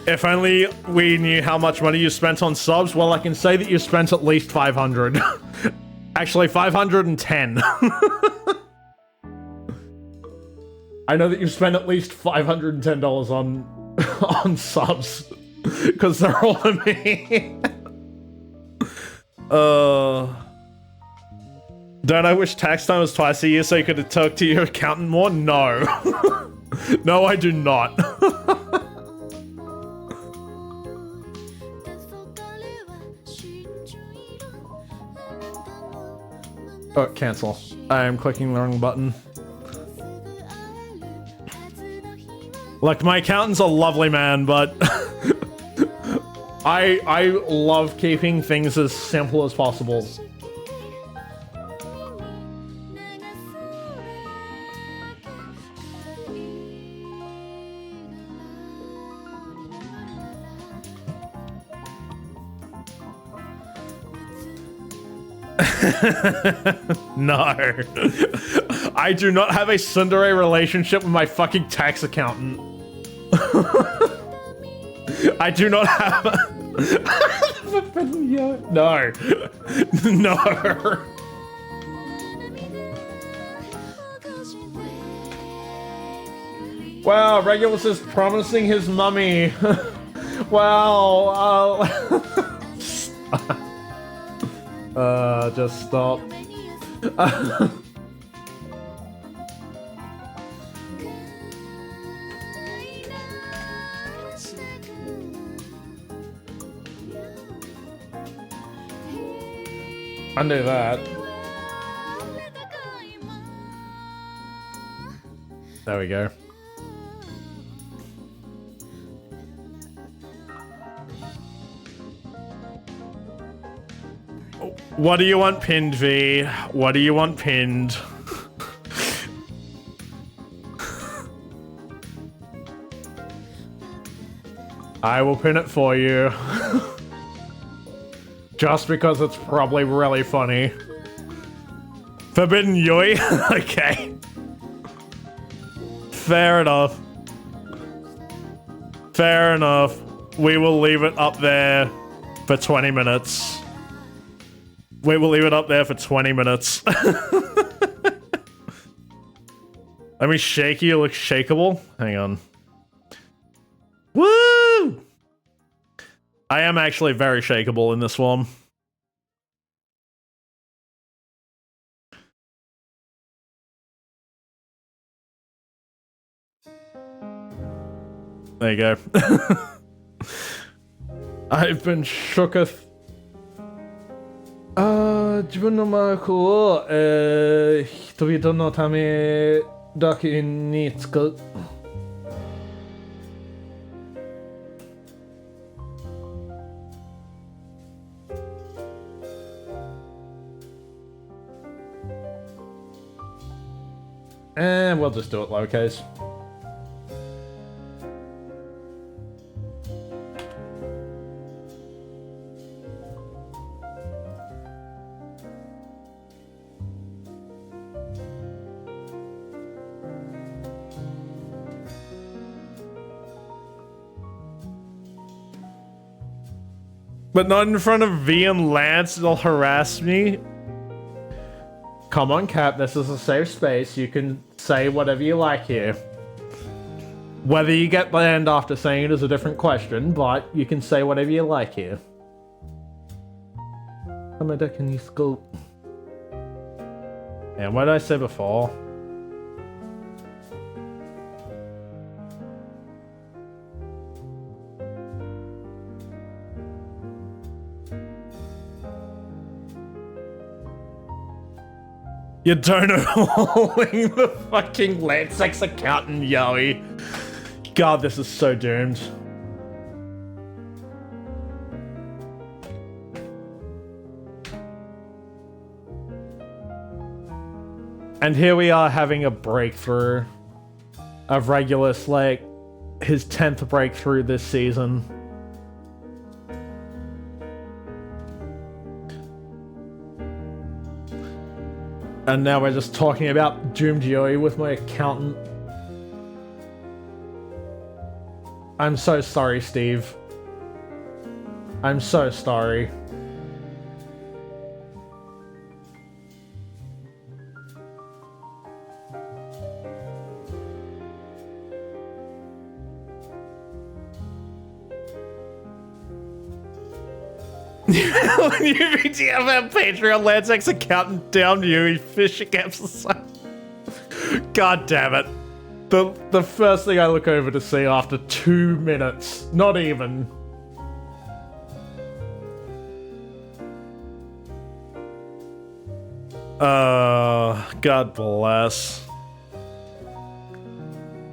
If only we knew how much money you spent on subs. Well, I can say that you spent at least 500. Actually, 510. I know that you spent at least $510 on subs. Because they're all of me. Don't I wish tax time was twice a year so you could talk to your accountant more? No. No, I do not. Oh, cancel. I am clicking the wrong button. Look, my accountant's a lovely man, but I love keeping things as simple as possible. No. I do not have a tsundere relationship with my fucking tax accountant. I do not have No. No. Wow, Regulus is promising his mummy. Wow, just stop. Undo that. There we go. What do you want pinned, V? What do you want pinned? I will pin it for you. Just because it's probably really funny. Forbidden Yui? Okay. Fair enough. Fair enough. We will leave it up there for 20 minutes. We will leave it up there for 20 minutes. Let me shake you. Look shakeable. Hang on. Woo! I am actually very shakeable in this one. There you go. I've been shooketh. 自分のマークを、人々のためだけに使う。And we'll just do it lowercase. But not in front of V and Lance, they'll harass me. Come on, Cap, this is a safe space. You can say whatever you like here. Whether you get banned after saying it is a different question, but you can say whatever you like here. How much can you scope? And what did I say before? You don't know the fucking Lancex accountant, Yowie. God, this is so doomed. And here we are having a breakthrough of Regulus, like his 10th breakthrough this season. And now we're just talking about doomed Yowie with my accountant. I'm so sorry, Steve. I'm so sorry. When you BTF our Patreon Lancex accountant down you, fishing exercise. God damn it. The first thing I look over to see after 2 minutes. Not even. God bless.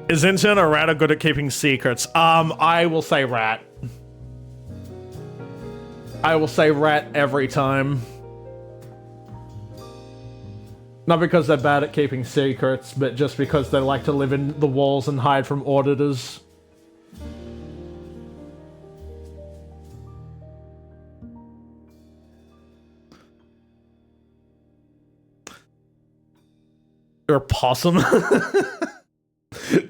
Is intern or rat are good at keeping secrets? I will say rat. I will say rat every time. Not because they're bad at keeping secrets, but just because they like to live in the walls and hide from auditors. You're a possum?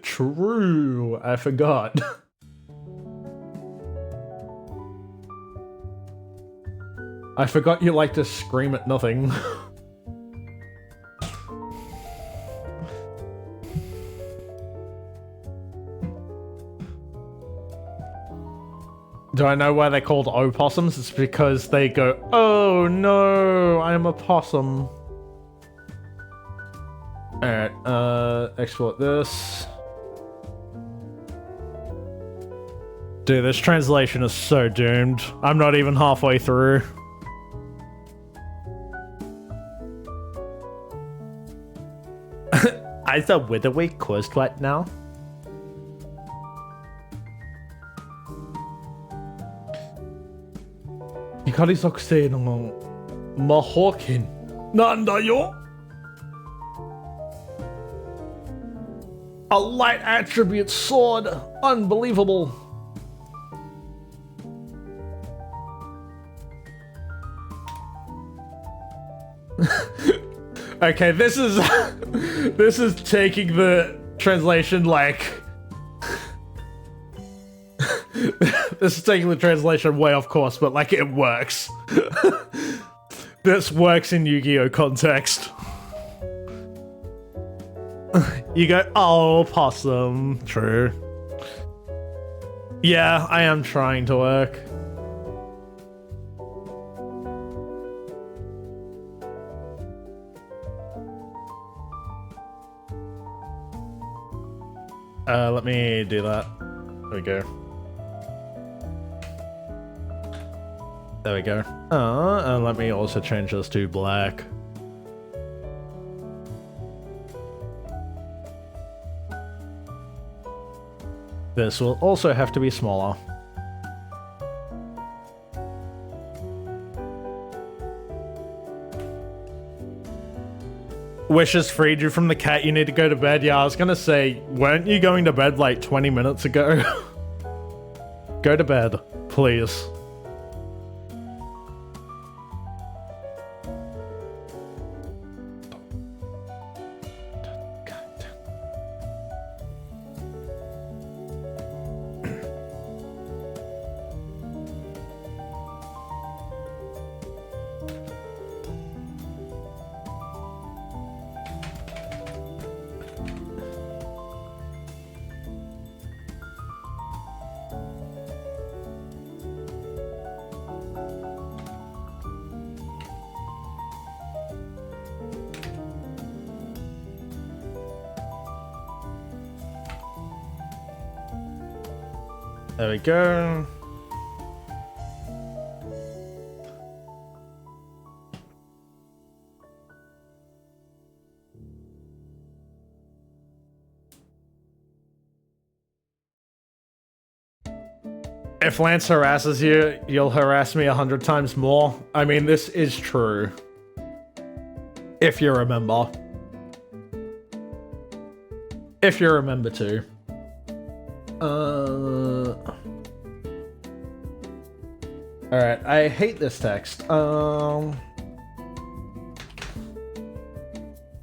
True, I forgot. I forgot you like to scream at nothing. Do I know why they're called opossums? It's because they go, oh no, I'm a possum. Alright, export this. Dude, this translation is so doomed. I'm not even halfway through. Is the weather week closed right now? Hikari Sokusei no Mahouken. Nanda yo? A light attribute sword. Unbelievable. Okay, this is this is taking the translation like this is taking the translation way off course, but like it works. This works in Yu-Gi-Oh context. You go, oh, possum. True. Yeah, I am trying to work. Let me do that. There we go. There we go. And let me also change this to black. This will also have to be smaller. Wishes freed you from the cat, you need to go to bed. Yeah, I was gonna say, weren't you going to bed like 20 minutes ago? Go to bed, please. There we go. If Lance harasses you, you'll harass me 100 times more. I mean, this is true. If you remember. If you remember to. Alright, I hate this text. Yeah,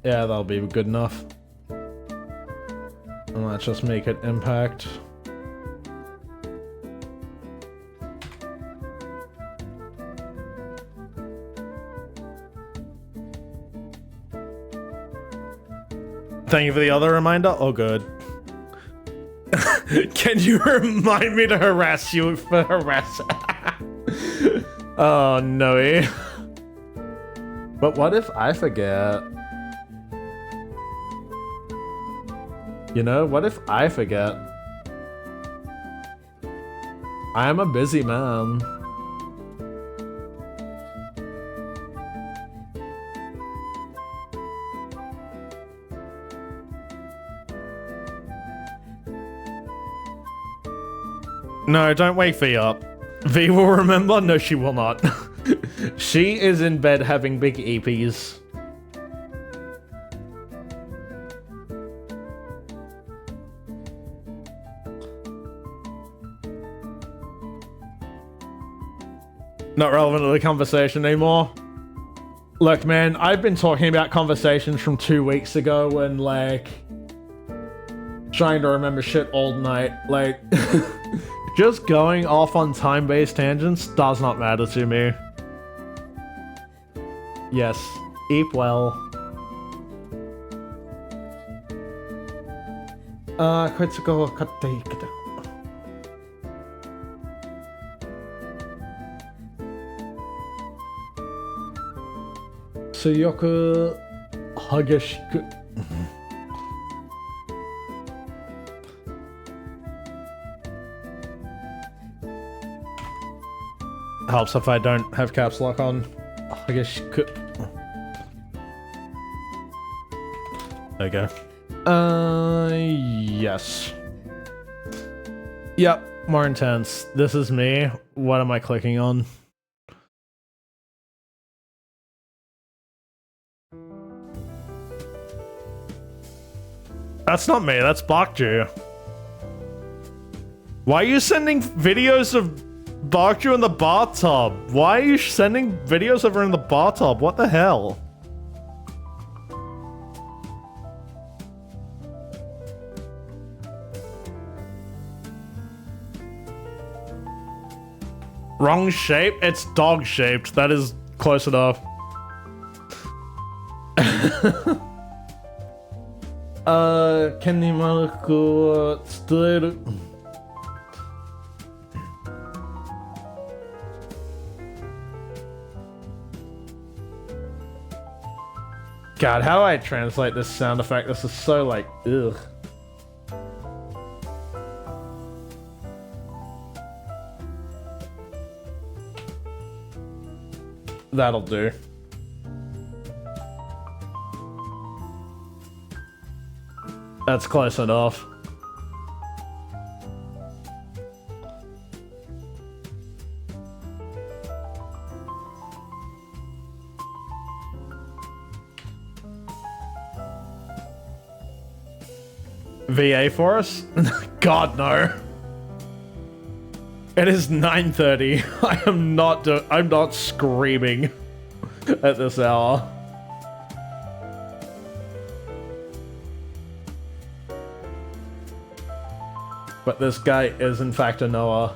that'll be good enough. And let's just make it impact. Thank you for the other reminder. Oh, good. Can you remind me to harass you for harassing? Oh, no. But what if I forget? You know, what if I forget? I am a busy man. No, don't wake V up. V will remember? No, she will not. She is in bed having big EPs. Not relevant to the conversation anymore. Look, man, I've been talking about conversations from 2 weeks ago and, like, trying to remember shit all night. Like, just going off on time-based tangents does not matter to me. Yes, eat well. Critical cut. Tsuyoku hageshiku. Helps if I don't have caps lock on. Hageshiku. There you go. Yes. Yep, more intense. This is me. What am I clicking on? That's not me, that's Bakju. Why are you sending videos of Bakju in the bathtub? Why are you sending videos of her in the bathtub? What the hell? Wrong shape? It's dog shaped. That is close enough. Kenimaku tsuteru. God, how do I translate this sound effect? This is so like, ugh. That'll do. That's close enough. VA for us? God, no. It is 9:30. I'm not screaming at this hour. But this guy is in fact a Noah.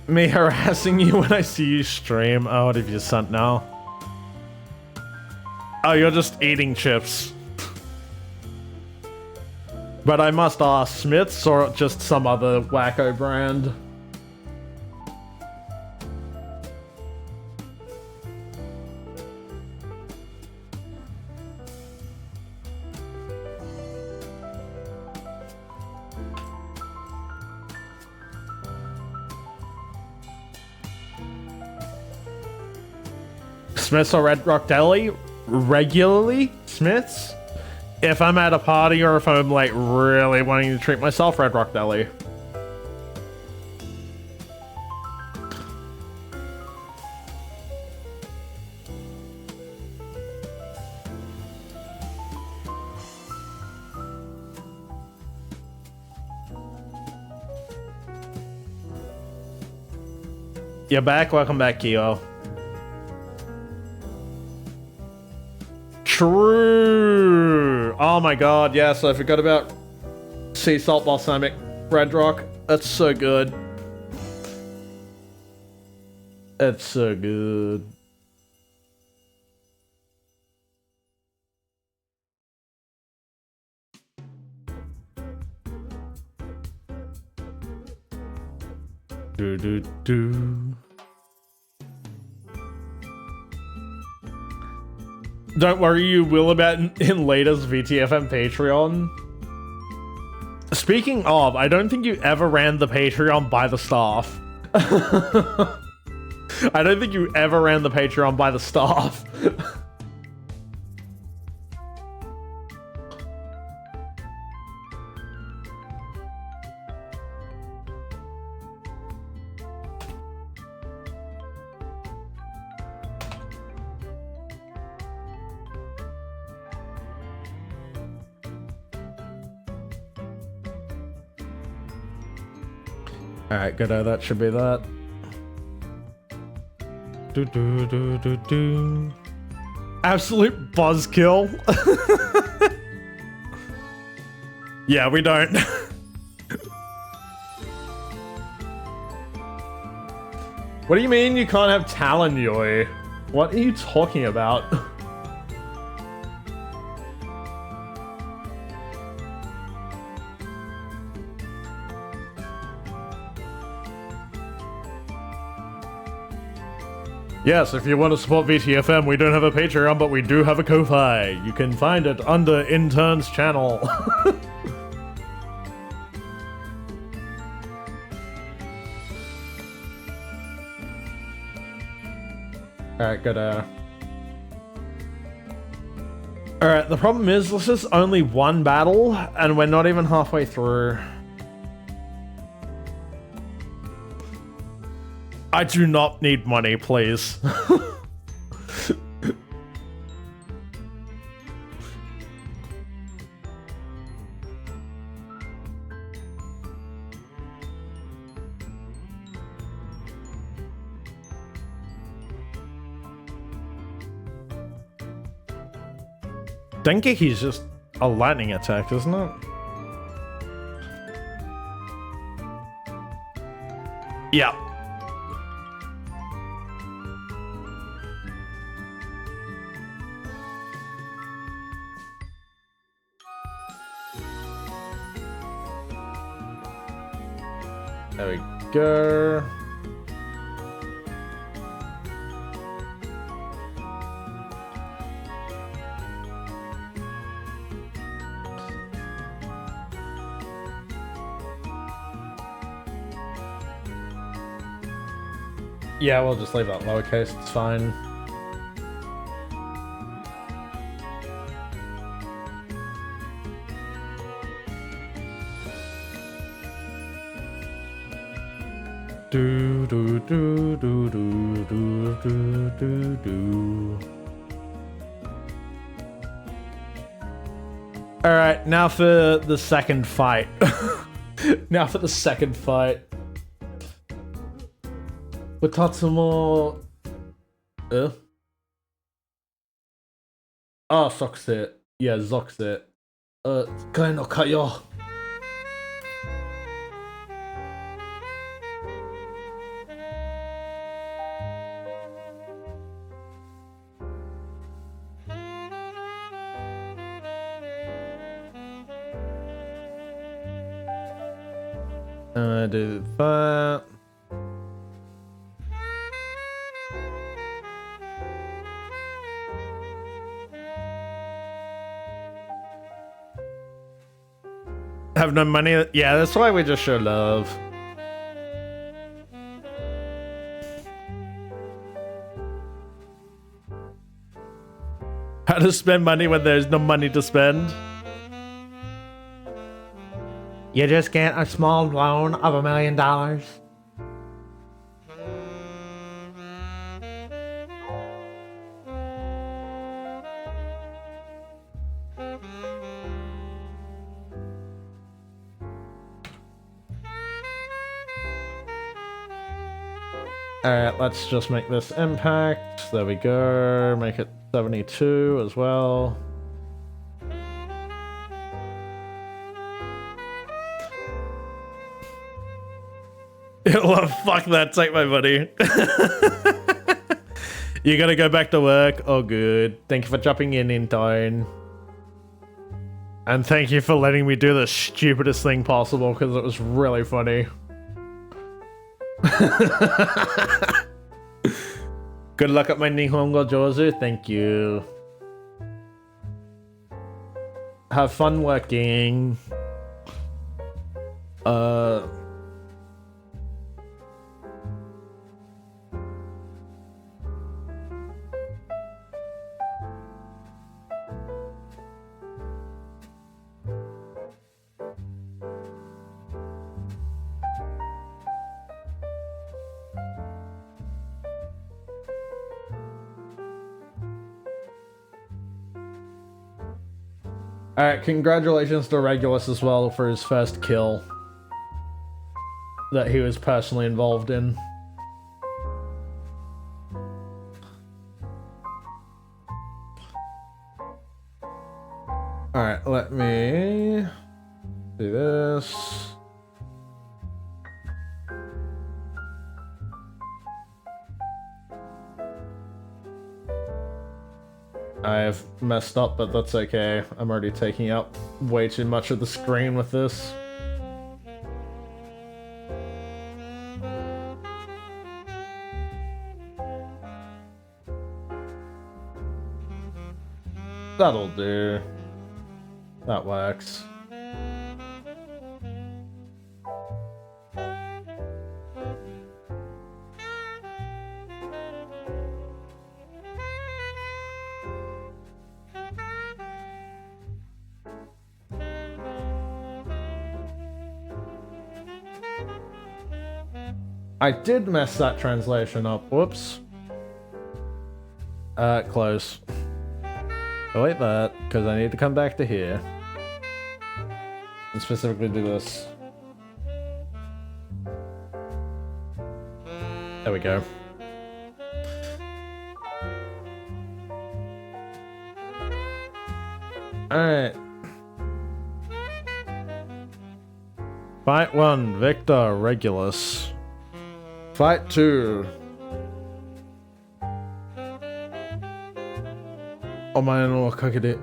Me harassing you when I see you stream. Oh, what have you sent now? Oh, you're just eating chips. But I must ask, Smith's or just some other wacko brand? Smith's or Red Rock Deli? Regularly? Smith's? If I'm at a party or if I'm like really wanting to treat myself, Red Rock Deli. You're back? Welcome back, Kyo. True. Oh my god, yes, I forgot about sea salt balsamic Red Rock. That's so good. It's so good. Do do do. Don't worry, you will about in latest VTFM Patreon. Speaking of, I don't think you ever ran the Patreon by the staff. I don't think you ever ran the Patreon by the staff. Alright, good. That should be that. Do do do do do. Absolute buzzkill. Yeah, we don't. What do you mean you can't have Talon, Yoi? What are you talking about? Yes, if you want to support VTFM, we don't have a Patreon, but we do have a Ko-Fi. You can find it under Intern's channel. Alright, good. Alright, the problem is, this is only one battle, and we're not even halfway through. I do not need money, please. Dengeki's just a lightning attack, isn't it? Yeah. There we go. Yeah, we'll just leave that lowercase, it's fine. Do do do do do do do do do. All right, now for the second fight. Now for the second fight. Watatsumo. Ah, Soxit. Yeah, Zoxit. Tsukai no Kayo. Do that. Have no money? Yeah, that's why we just show love. How to spend money when there's no money to spend? You just get a small loan of $1 million. Alright, let's just make this impact. There we go. Make it 72 as well. Oh, fuck that, take my money. You gotta go back to work. Oh, good. Thank you for jumping in time. And thank you for letting me do the stupidest thing possible, because it was really funny. Good luck at my Nihongo Jozu. Thank you. Have fun working. Alright, congratulations to Regulus as well for his first kill that he was personally involved in. Alright, let me do this. I've messed up, but that's okay. I'm already taking up way too much of the screen with this. That'll do. That works. I did mess that translation up. Whoops. Close. Oh, wait, that, because I need to come back to here. And specifically do this. There we go. Alright. Fight 1, Victor Regulus. Fight 2. お前のおかげで、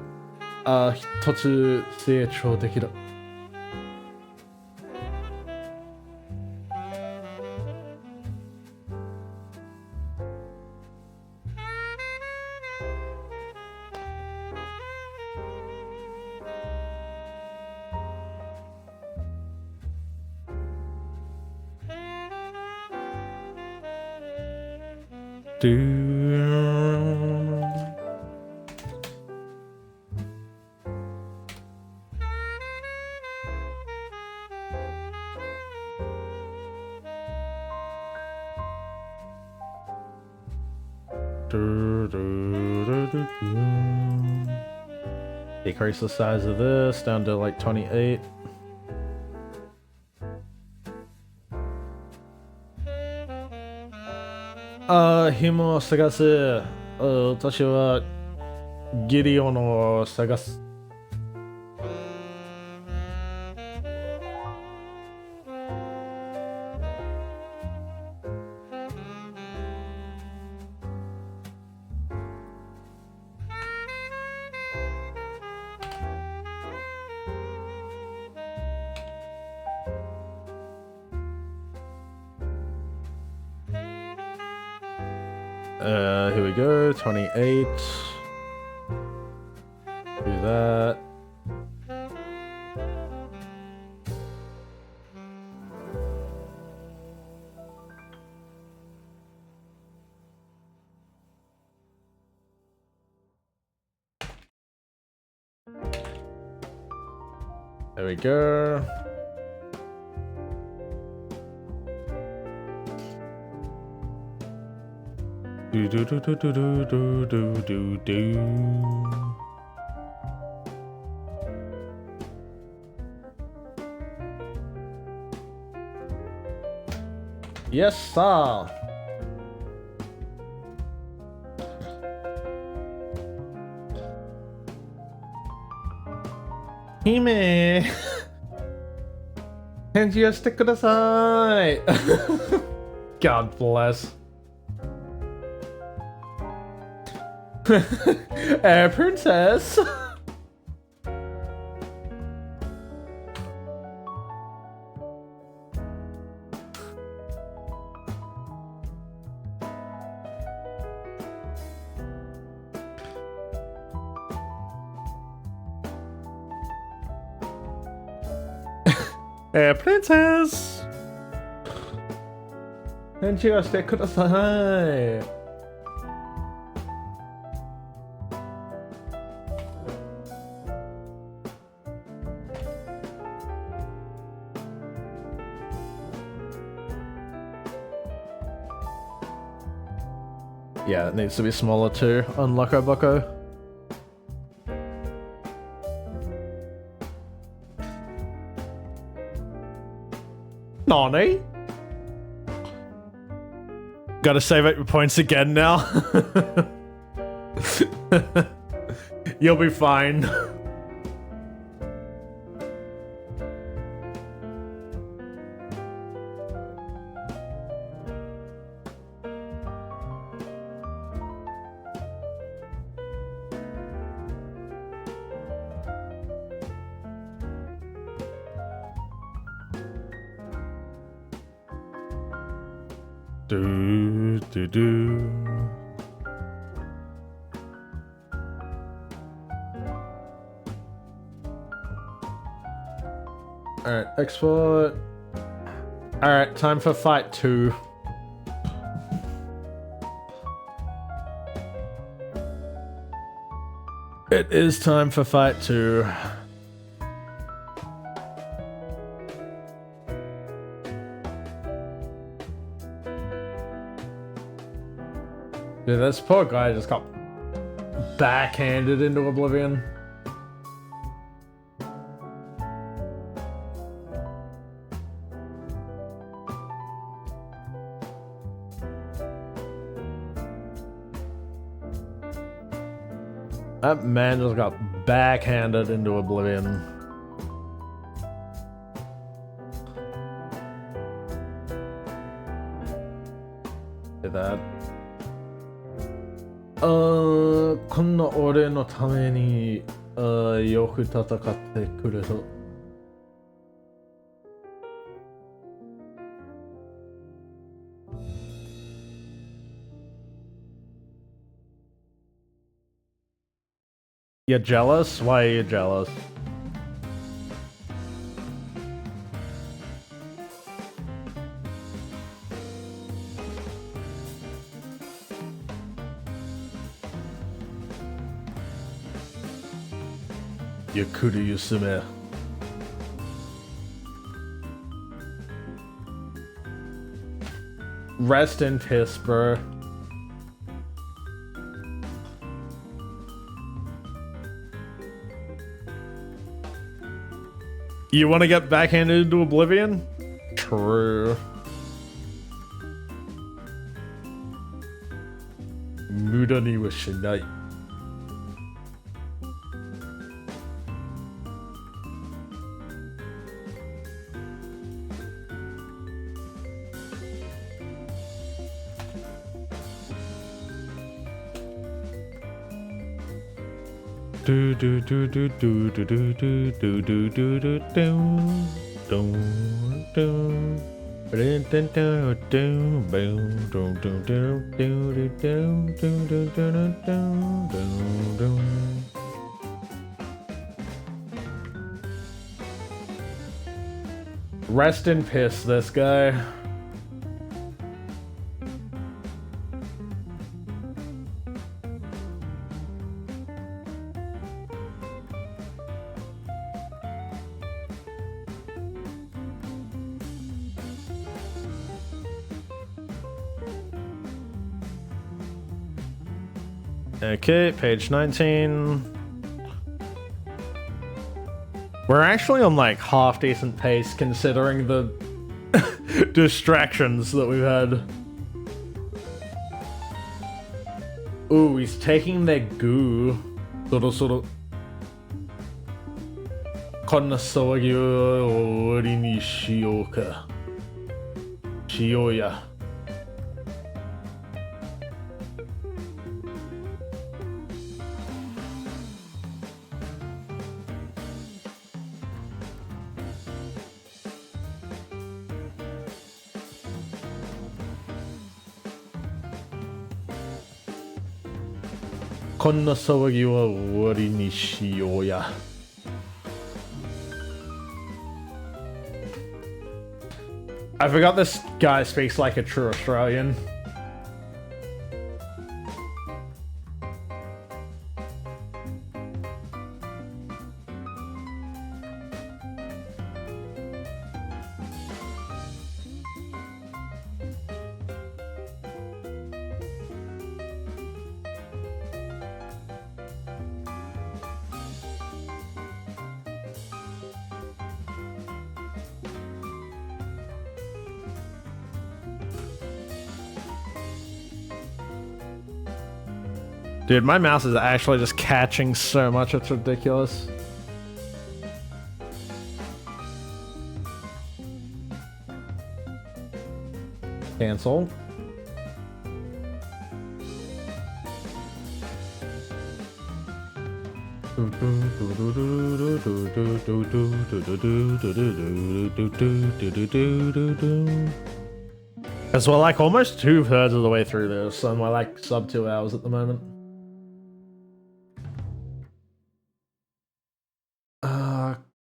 一つ成長できた。Decrease the size of this down to like 28. Himoを探す。私はギリオンを探す。Here we go, 28. Do that. There we go. Do do do do do do do do do. Yes, sir. Hime. 返事をしてください。God bless. Princess. Princess. 返事をしてください。Yeah, it needs to be smaller too on Loco Boco. Nani? Gotta save up your points again now. You'll be fine. Do do do. Alright, export. Alright, time for fight 2. It is time for fight 2. Dude, this poor guy just got backhanded into oblivion. That man just got backhanded into oblivion. Did that. こんな俺のためによく戦ってくれと。You jealous? Why are you jealous? Yakuru Yusume. Rest in piss, bro. You want to get backhanded into oblivion? True. Muda ni wa shinai. Do do do do do do do do do do do do do do. Rest in piss, this guy. Okay, page 19. We're actually on like half decent pace considering the distractions that we've had. Ooh, he's taking their goo. Sort of. こんな騒ぎを終わりにしようか。しようや。こんな騒ぎは終わりにしようや。I forgot this guy speaks like a true Australian. Dude, my mouse is actually just catching so much, it's ridiculous. Cancel. As we're like almost 2/3 of the way through this, and we're like sub 2 hours at the moment.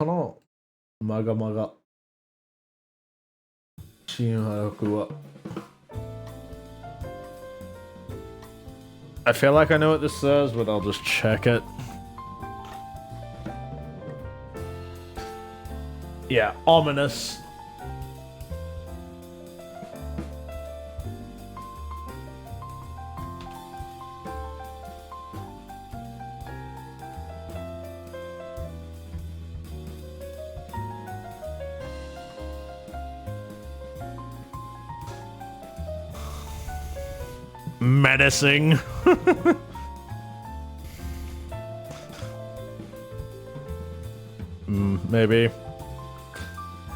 Kono maga. I feel like I know what this says, but I'll just check it. Yeah, ominous. Menacing. Maybe.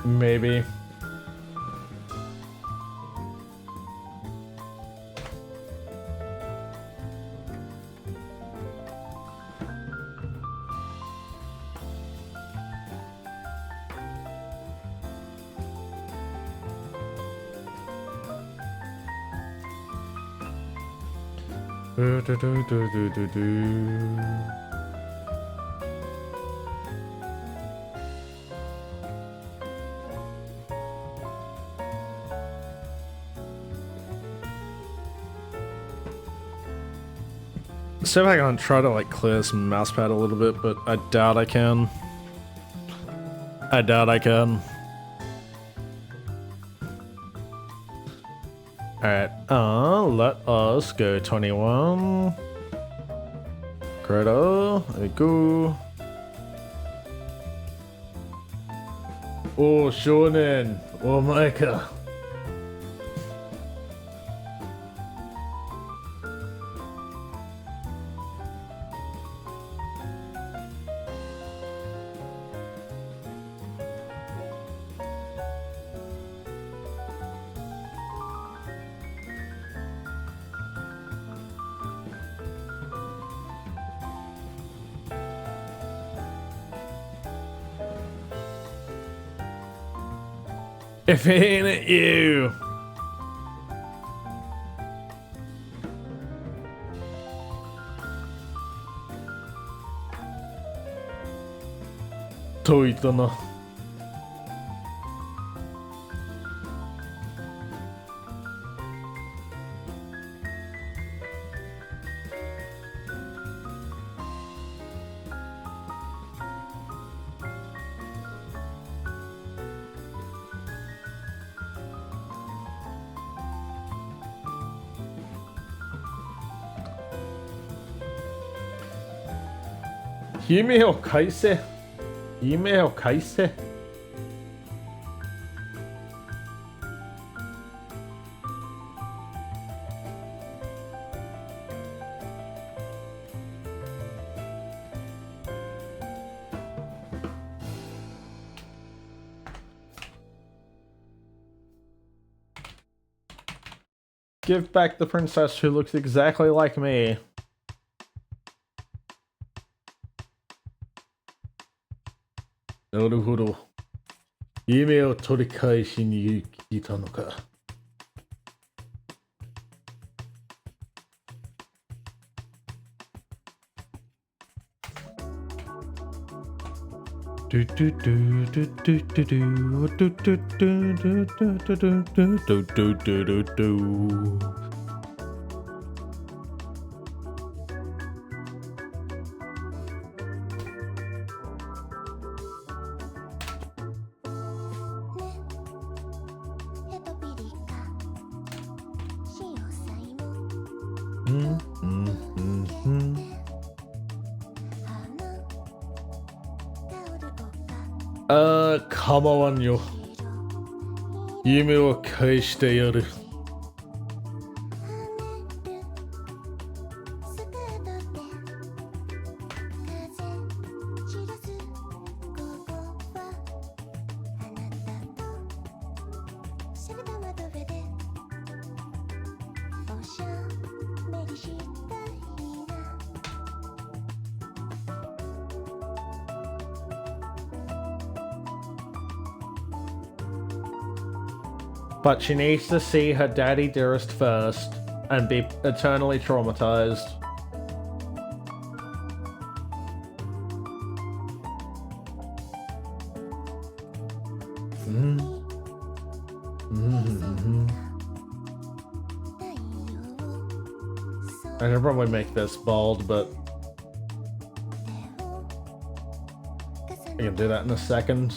Maybe. See if I can try to like clear some mousepad a little bit, but I doubt I can. I doubt I can. Alright, let us go 21. Creator, there we go. Oh, Shonen. Oh, Micah. If it ain't you. Toitana. Himeを返せ。夢を返せ。Give back the princess who looks exactly like me. Naるほど。夢を取り返しに来たのか。Do do do do do do do do do do do do do do do. Come on, yo. 夢を返してやる。But she needs to see her daddy dearest first and be eternally traumatized. I should probably make this bold, but I can do that in a second.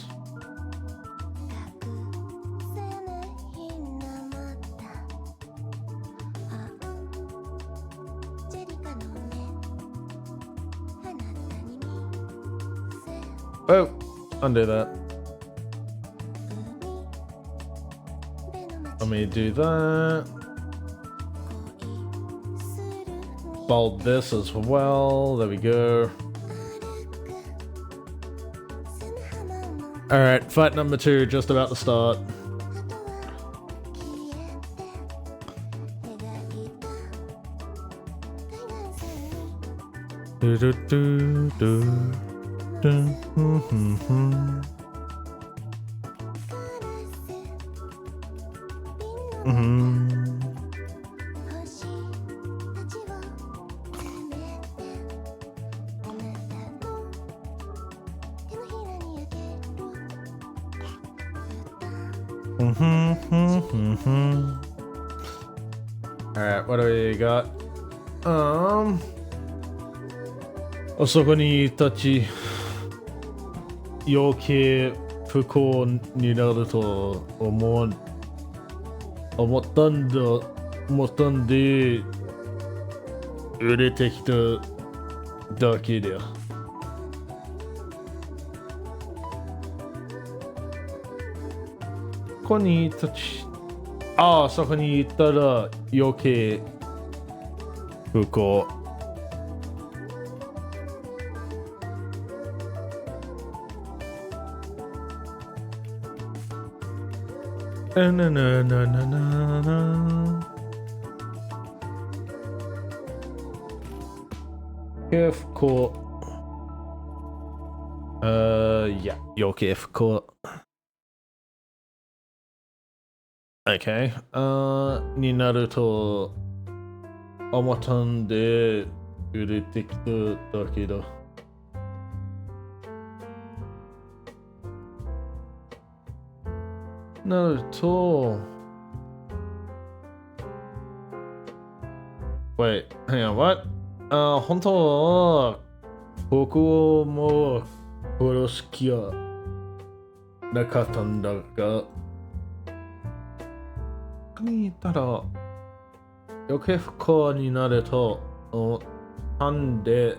Oh, undo that. Let me do that. Bold this as well. There we go. Alright, fight number 2 just about to start. Do do do do. Alright, what do we got? あそこに立ち余計不幸になると思ったんで売れてきただけだ。ここに立ちそこに行ったら余計不幸。ななななななな。不幸。いや、余計不幸。Okay. になると思ったんで売れてきただけだ。なると Wait, hang on, what? 本当は僕をもう殺す気はなかったんだがここにいたら余計不幸になると思ったんで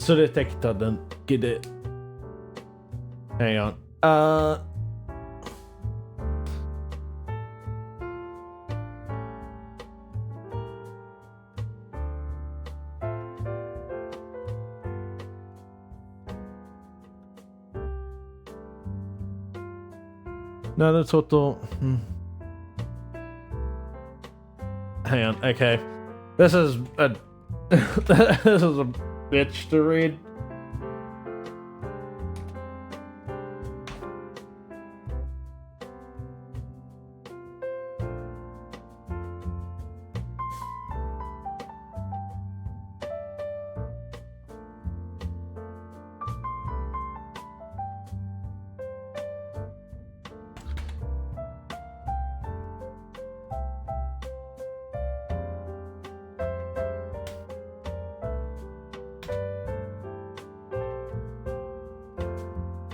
連れてきただけで Hang on. なるほど。Hang on. Okay. This is a this is a bitch to read.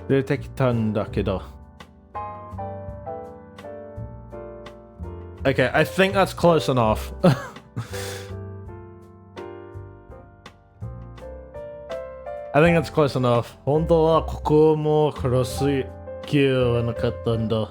出てきたんだけど Okay, I think that's close enough. I think that's close enough. 本当はここも殺す気はなかったんだ。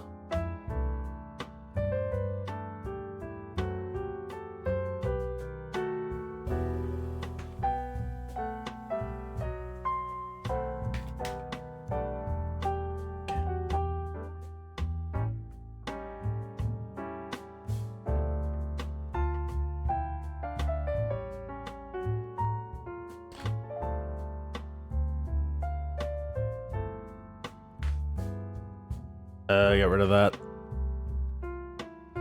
Get rid of that.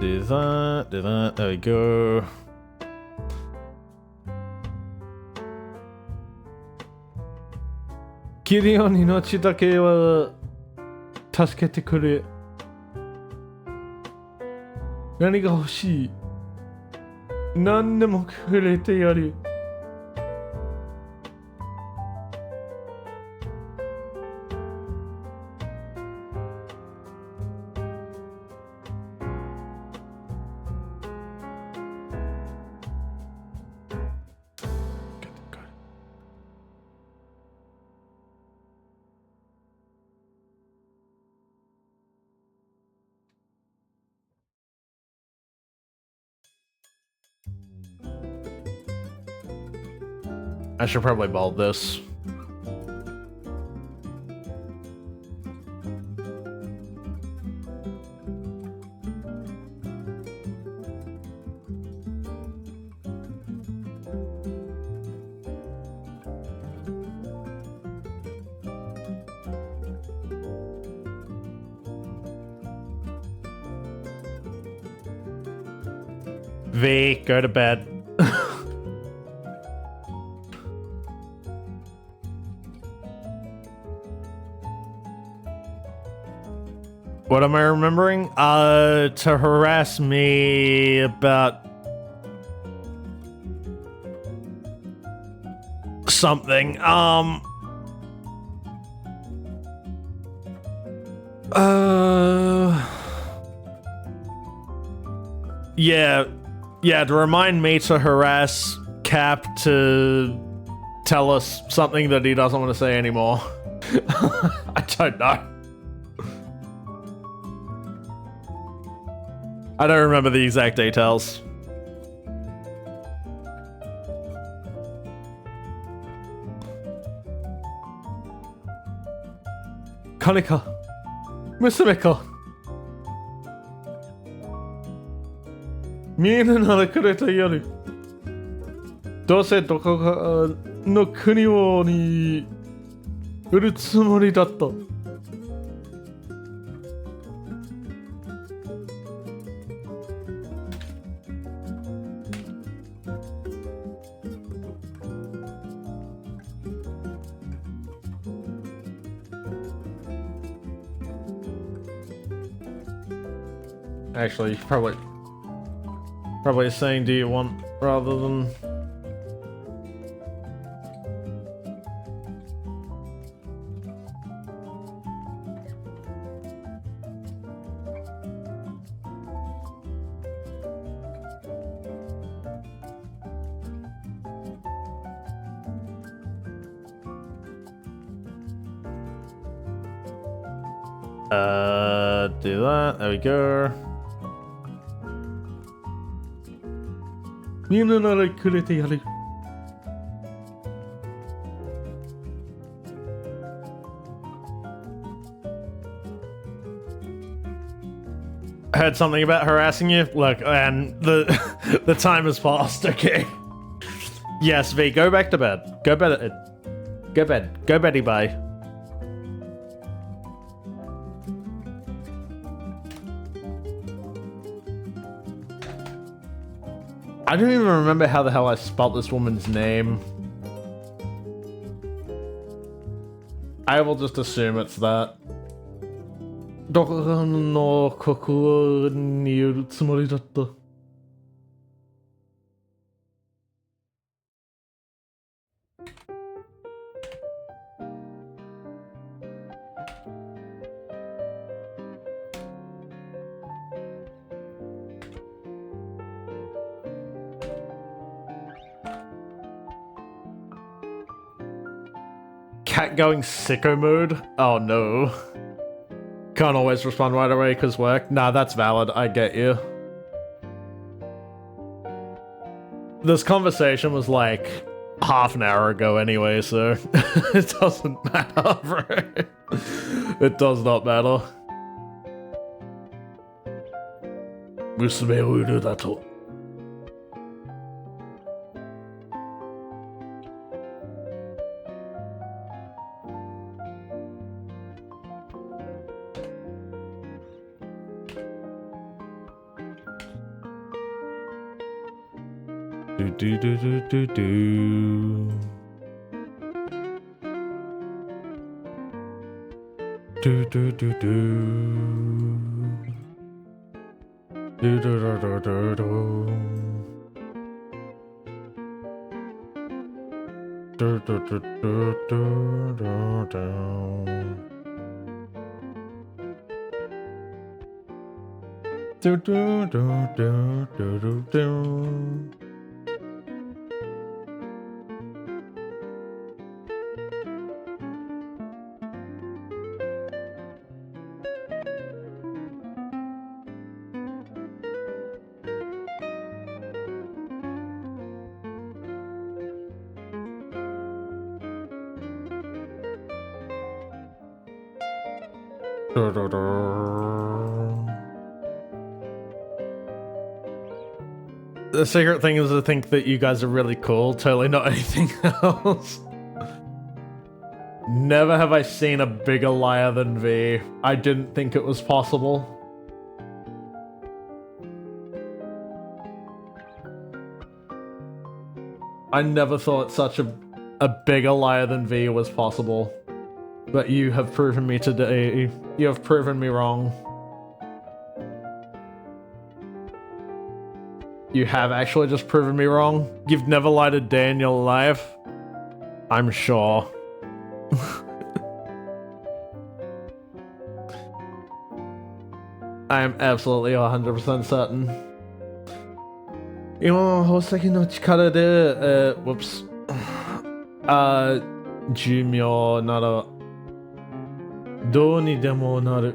Do that, there we go. Gideon 命だけは助けてくれ。何が欲しい？何でもくれてやる。I should probably bold this. V, go to bed. What am I remembering? To harass me about something. Yeah, to remind me to harass Cap to tell us something that he doesn't want to say anymore. I don't know. I don't remember the exact details. Kanika, Musume ka? 見えるならくれてやる。どうせどこかの国をに売るつもりだった。Actually, probably saying do you want rather than do that. There we go. 見るならくれてやる。I heard something about harassing you. Look, and the the time has passed. Okay. Yes, V, go back to bed. Go bed. Go bed. Go beddy bye. I don't even remember how the hell I spelt this woman's name. I will just assume it's that. どこかの国にいるつもりだった。Cat going sicko mode? Oh no. Can't always respond right away because work. Nah, that's valid. I get you. This conversation was like half an hour ago anyway, so it doesn't matter, bro. It does not matter. 娘を売るだと。Do do do do do do. Do do do do. Do do do do do do. Do do do do do do do. Do do do do do do do. The secret thing is I think that you guys are really cool, totally not anything else. Never have I seen a bigger liar than V. I didn't think it was possible. I never thought such a bigger liar than V was possible. But you have proven me today. You have proven me wrong. You have actually just proven me wrong. You've never lied a day in your life. I'm sure. I am absolutely 100% certain. 今は宝石の力で、whoops. 寿命ならどうにでもなる。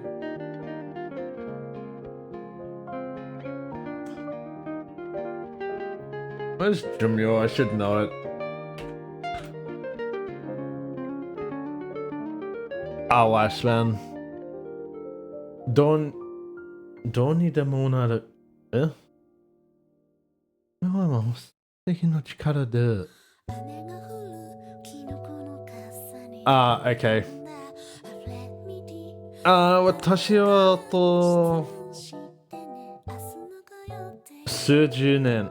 Where's Jumyo? I should know it. Our lifespan. どうにでもなる。え？今は素敵な力で。Okay. 私は数十年。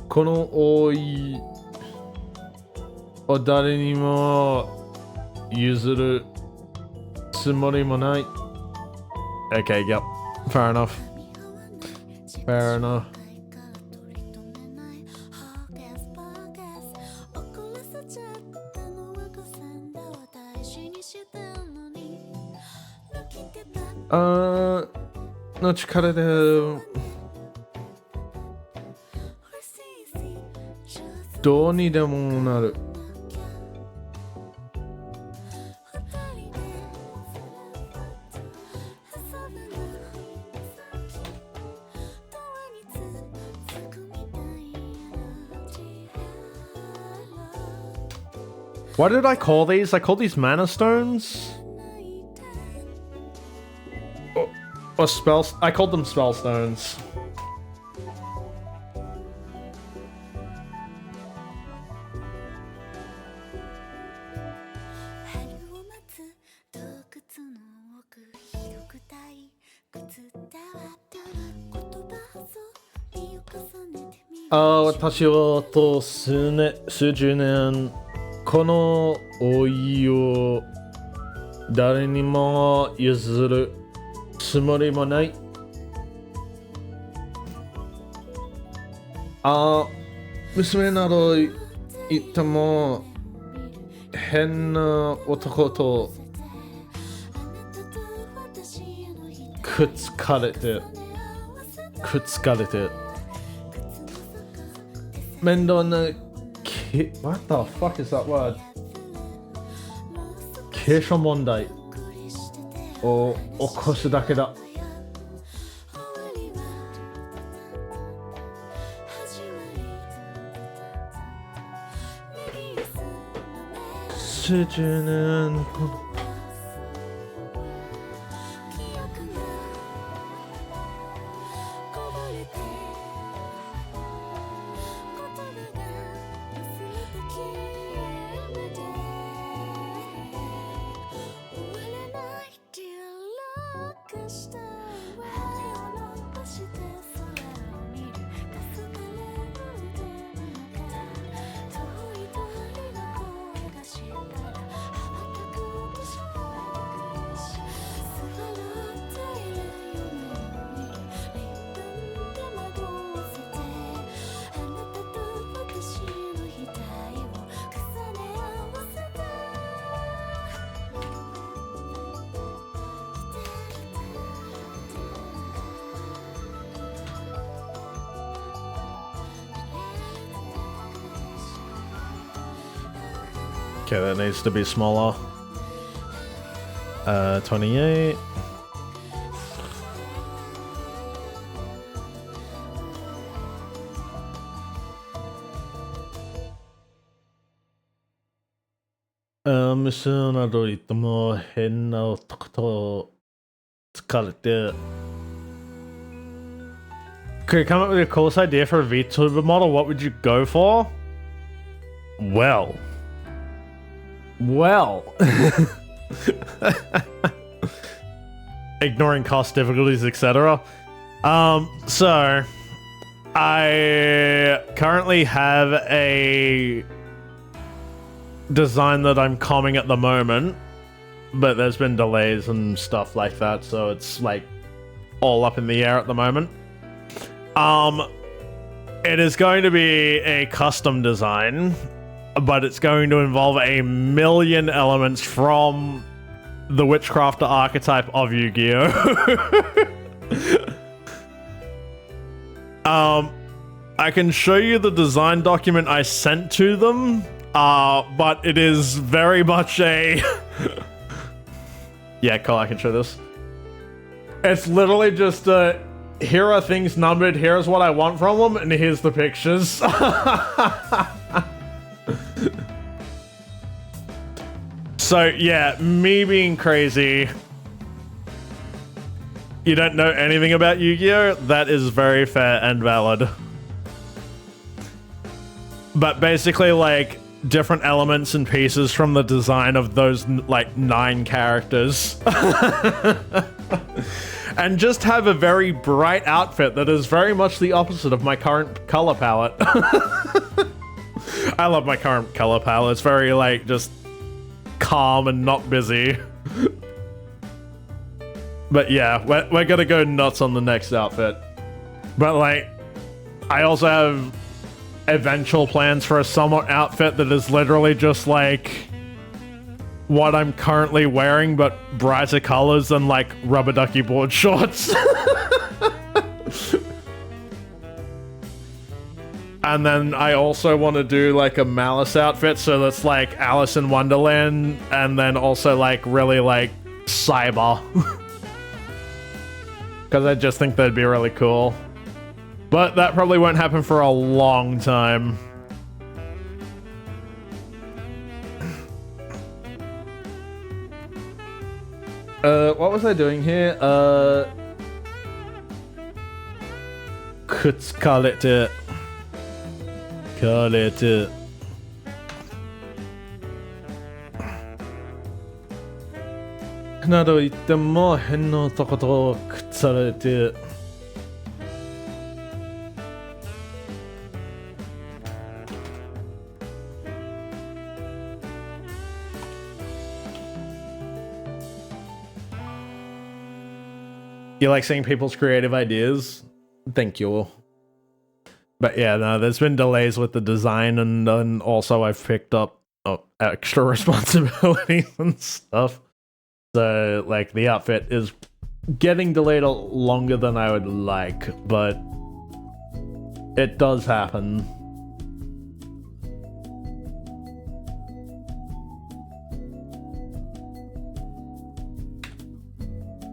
この多いを誰にも譲るつもりもない。Okay, yep. Fair enough. Fair enough. No 力でどうにでもなる。What did I call these? I called these mana stones? Or spells? I called them spell stones. Ah, 私は数十年この老いを誰にも譲るつもりもない。娘など言っても変な男とくっつかれて面倒なWhat the fuck is that word? 継承問題を起こすだけだ。数十年 Okay, that needs to be smaller. 28. Mission などいっても変な男と疲れて Could you come up with a course idea for a VTuber model? What would you go for? Well. Ignoring cost difficulties, etc. So I currently have a design that I'm comming at the moment, but there's been delays and stuff like that, so it's like all up in the air at the moment. It is going to be a custom design, but it's going to involve a million elements from the Witchcrafter archetype of Yu-Gi-Oh! I can show you the design document I sent to them, but it is very much a... Yeah, Cole, I can show this. It's literally just here are things numbered, here's what I want from them, and here's the pictures. So, yeah, me being crazy. You don't know anything about Yu-Gi-Oh? That is very fair and valid. But basically, like, different elements and pieces from the design of those, like, 9 characters. And just have a very bright outfit that is very much the opposite of my current color palette. I love my current color palette. It's very, like, just calm and not busy. But yeah, we're gonna go nuts on the next outfit. But, like, I also have eventual plans for a summer outfit that is literally just, like, what I'm currently wearing, but brighter colors than, like, rubber ducky board shorts. And then I also want to do, like, a Malice outfit, so that's, like, Alice in Wonderland, and then also, like, really, like, cyber. Because I just think that'd be really cool. But that probably won't happen for a long time. What was I doing here? Call it. Nado itte mo hen no toko to kutsarete. You like seeing people's creative ideas? Thank you. But yeah, no, there's been delays with the design, and then also I've picked up extra responsibilities and stuff. So, like, the outfit is getting delayed longer than I would like, but it does happen.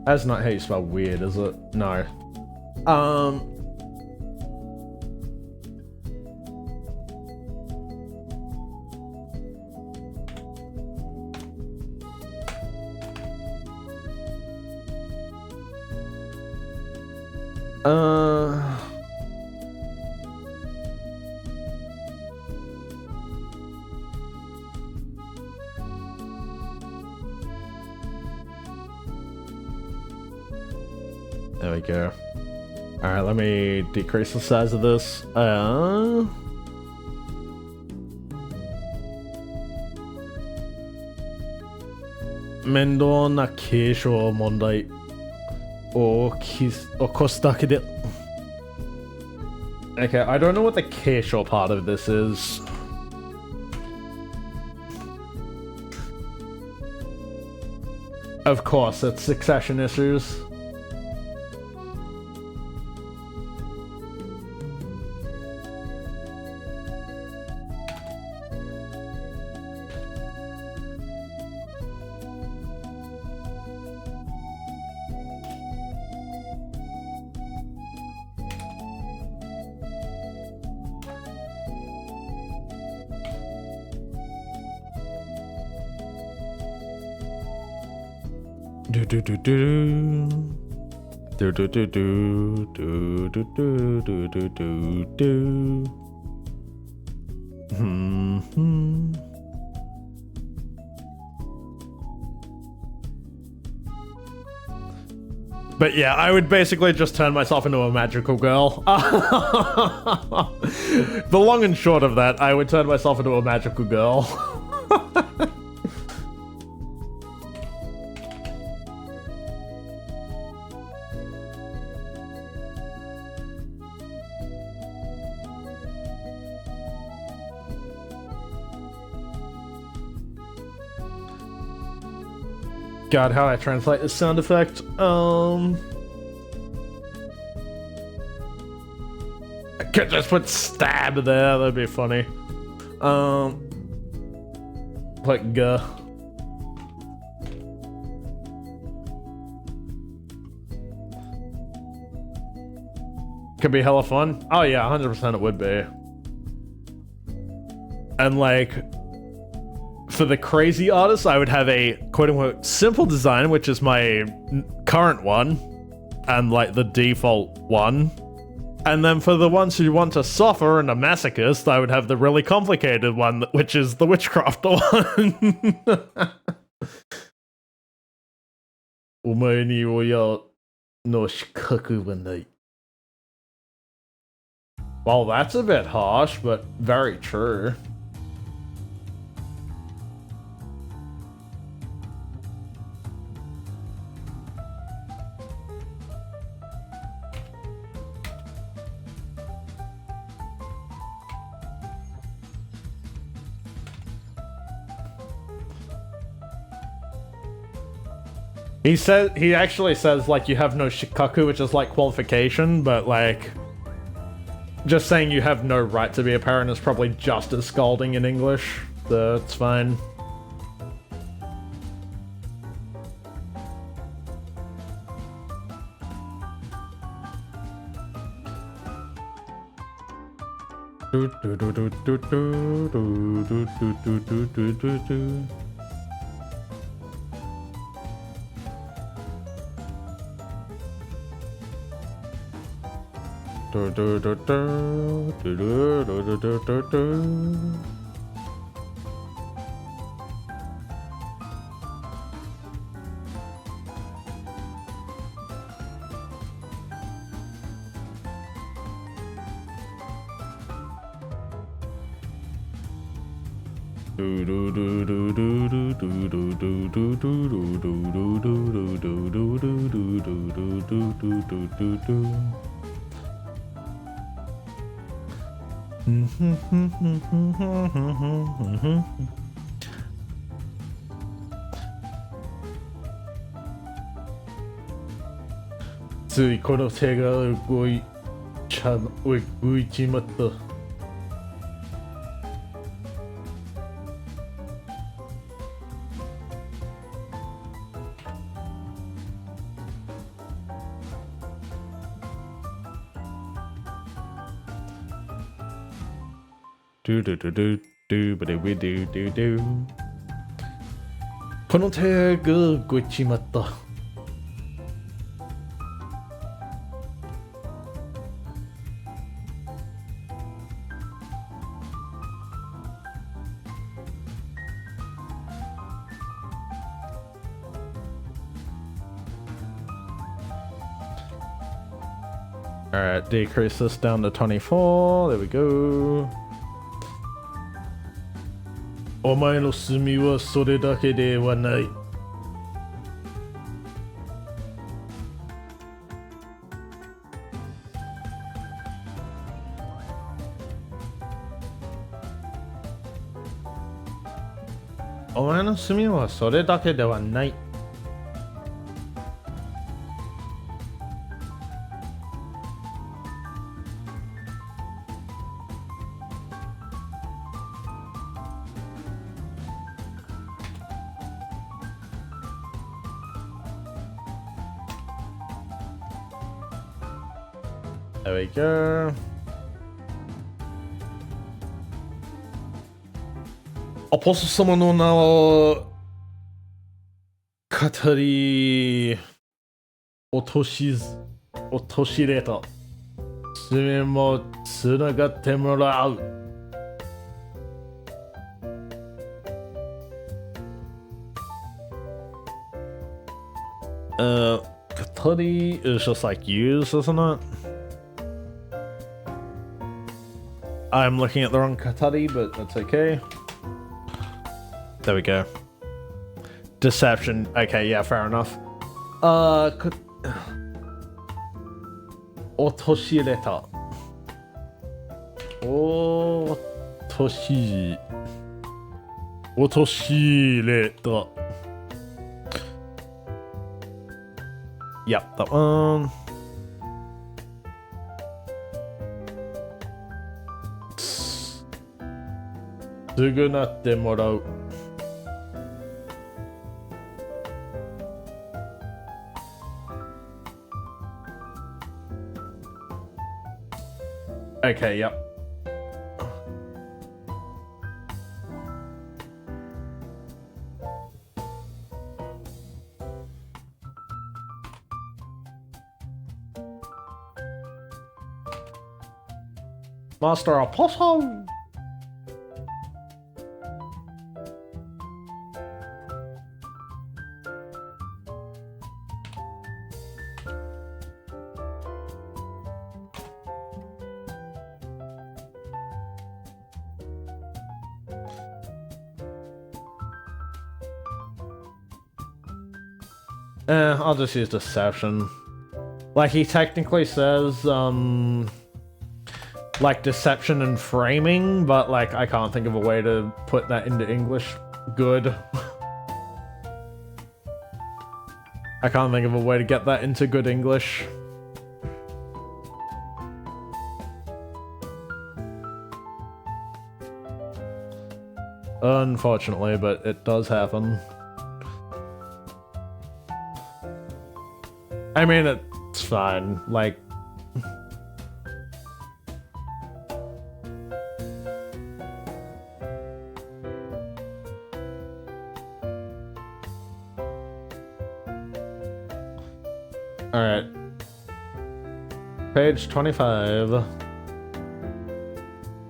That's not how you spell weird, is it? No. There we go. Alright, let me decrease the size of this. Mendon na keisho mondai o kostaku de. Okay, I don't know what the keisho part of this is. Of course, it's succession issues. Do do do do. Do do do do do do do do do do do. But yeah, I would basically just turn myself into a magical girl. The long and short of that, I would turn myself into a magical girl. God, how I translate this sound effect? I could just put stab there, that'd be funny. Like guh. Could be hella fun. Oh yeah, 100% it would be. And like, for the crazy artists, I would have a quote-unquote simple design, which is my current one, and like the default one. And then for the ones who want to suffer and a masochist, I would have the really complicated one, which is the witchcraft one. お前に親の資格はない. Well, that's a bit harsh, but very true. He actually says like you have no shikaku, which is like qualification, but like just saying you have no right to be a parent is probably just as scalding in English, so it's fine.ついこの手が動いちまった。Do do do do do but we do do do. この手が動いちまった。Alright, decrease this down to 24. There we go. お前の罪はそれだけではない。お前の罪はそれだけではない。There we go. アポス様の名は Katari Otoshireta. Sume mo tsunagatte morau. Katari is just like use, isn't it? I'm looking at the wrong Katari, but that's okay. There we go. Deception. Okay, yeah, fair enough. Otoshireta. Otoshireta. Yep, that one. Sugunatte morau. Okay, yep. Master Apostle. I'll just use deception. Like, he technically says, like, deception and framing, but, like, I can't think of a way to put that into English good. I can't think of a way to get that into good English. Unfortunately, but it does happen. I mean, it's fine, like... Alright. Page 25.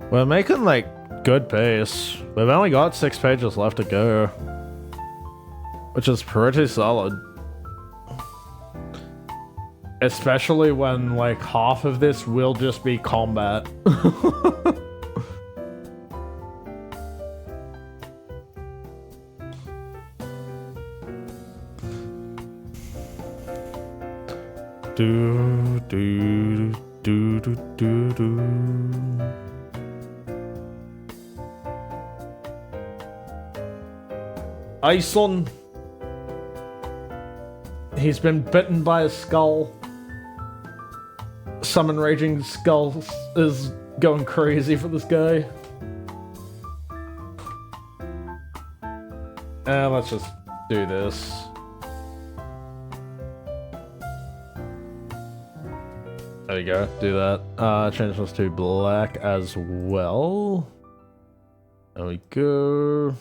We're making, like, good pace. We've only got 6 pages left to go. Which is pretty solid. Especially when, like, half of this will just be combat. do do do do do do. Ison. He's been bitten by a skull. Summon Raging Skull is going crazy for this guy. Let's just do this. There you go, do that. Change this to black as well. There we go.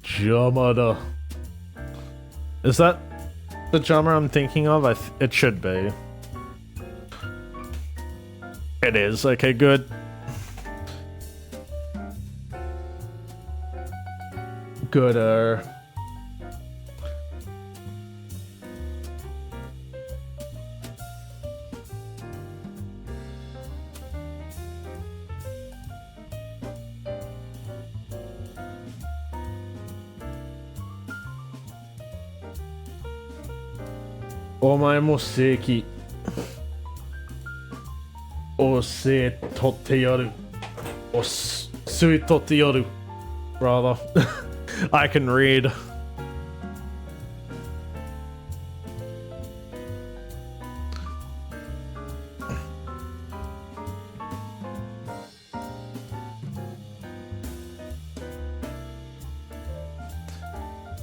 Jamada. Is that the drummer I'm thinking of? It should be. It is. Okay, good. Gooder. Omae mo seiki. O se totte yaru. O sui totte yaru. Rather. I can read.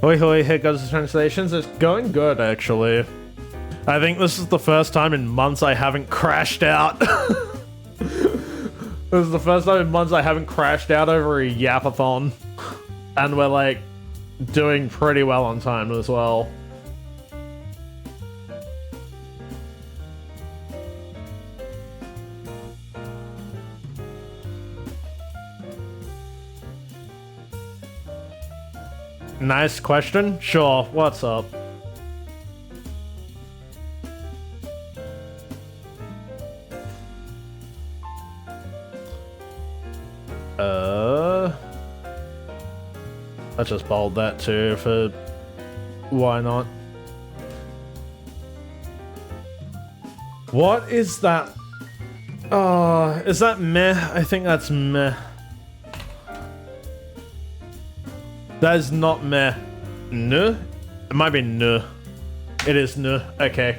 Hoi hoi, here goes the translations. It's going good, actually. I think this is the first time in months I haven't crashed out. is the first time in months I haven't crashed out over a yapathon. And we're like doing pretty well on time as well. Nice question. Sure, what's up? Let's just bold that too for why not? What is that? Is that meh? I think that's meh. That is not meh. Nuh? It might be nuh. It is nuh. Okay.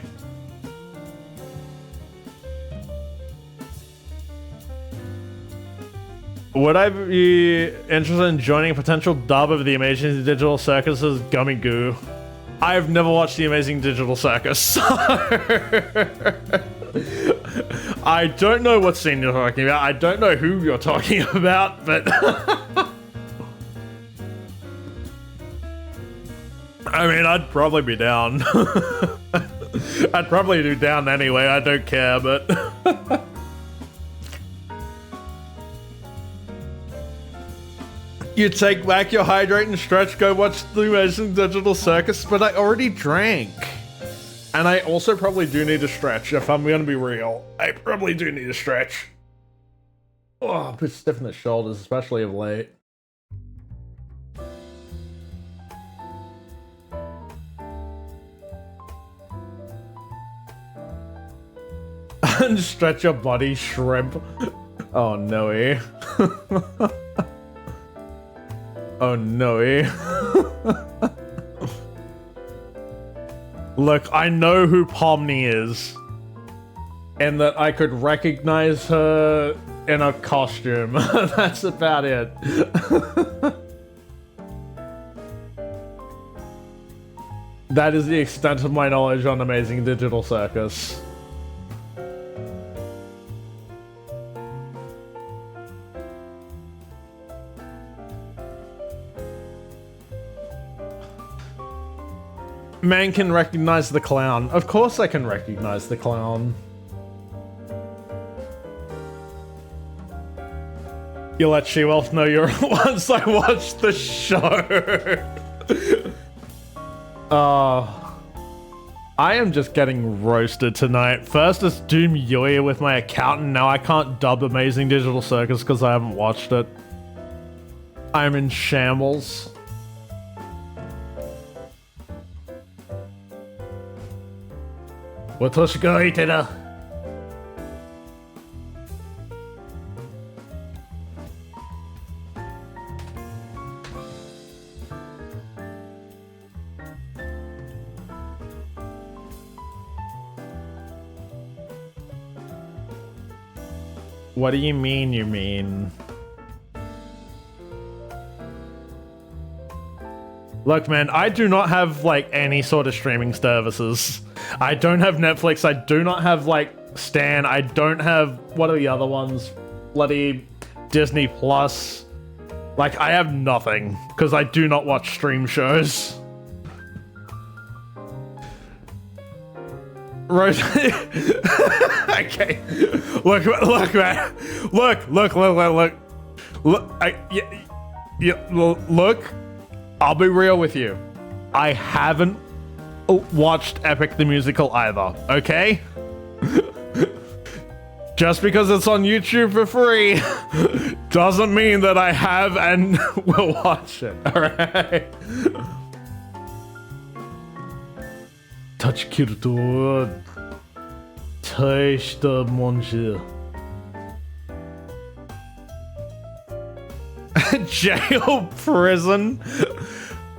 Would I be interested in joining a potential dub of the Amazing Digital Circus's Gummy Goo? I have never watched the Amazing Digital Circus, so I don't know what scene you're talking about. I don't know who you're talking about, but I mean, I'd probably be down. I'd probably do down anyway. I don't care, but you take back your hydrate and stretch, go watch the Amazing Digital Circus, but I already drank. And I also probably do need to stretch, if I'm gonna be real. I probably do need to stretch. Oh, a bit stiff in the shoulders, especially of late. And stretch your body, shrimp. Oh, no. Oh no. Look, I know who Pomni is. And that I could recognize her in a costume. That's about it. That is the extent of my knowledge on Amazing Digital Circus. Man can recognize the clown. Of course I can recognize the clown. You let She-Wolf know you're once I watched the show. I am just getting roasted tonight. First it's Doom Yoya with my accountant. Now I can't dub Amazing Digital Circus because I haven't watched it. I'm in shambles. What What do you mean? Look, man, I do not have, like, any sort of streaming services. I don't have Netflix, I do not have, like, Stan, I don't have... What are the other ones? Bloody Disney Plus. Like, I have nothing, because I do not watch stream shows. Rose... Okay. Look, man. Look. Look. I'll be real with you. I haven't watched Epic the Musical either, okay? Just because it's on YouTube for free doesn't mean that I have and will watch it, alright? Touch culture. Taste the monsieur. Jail, prison.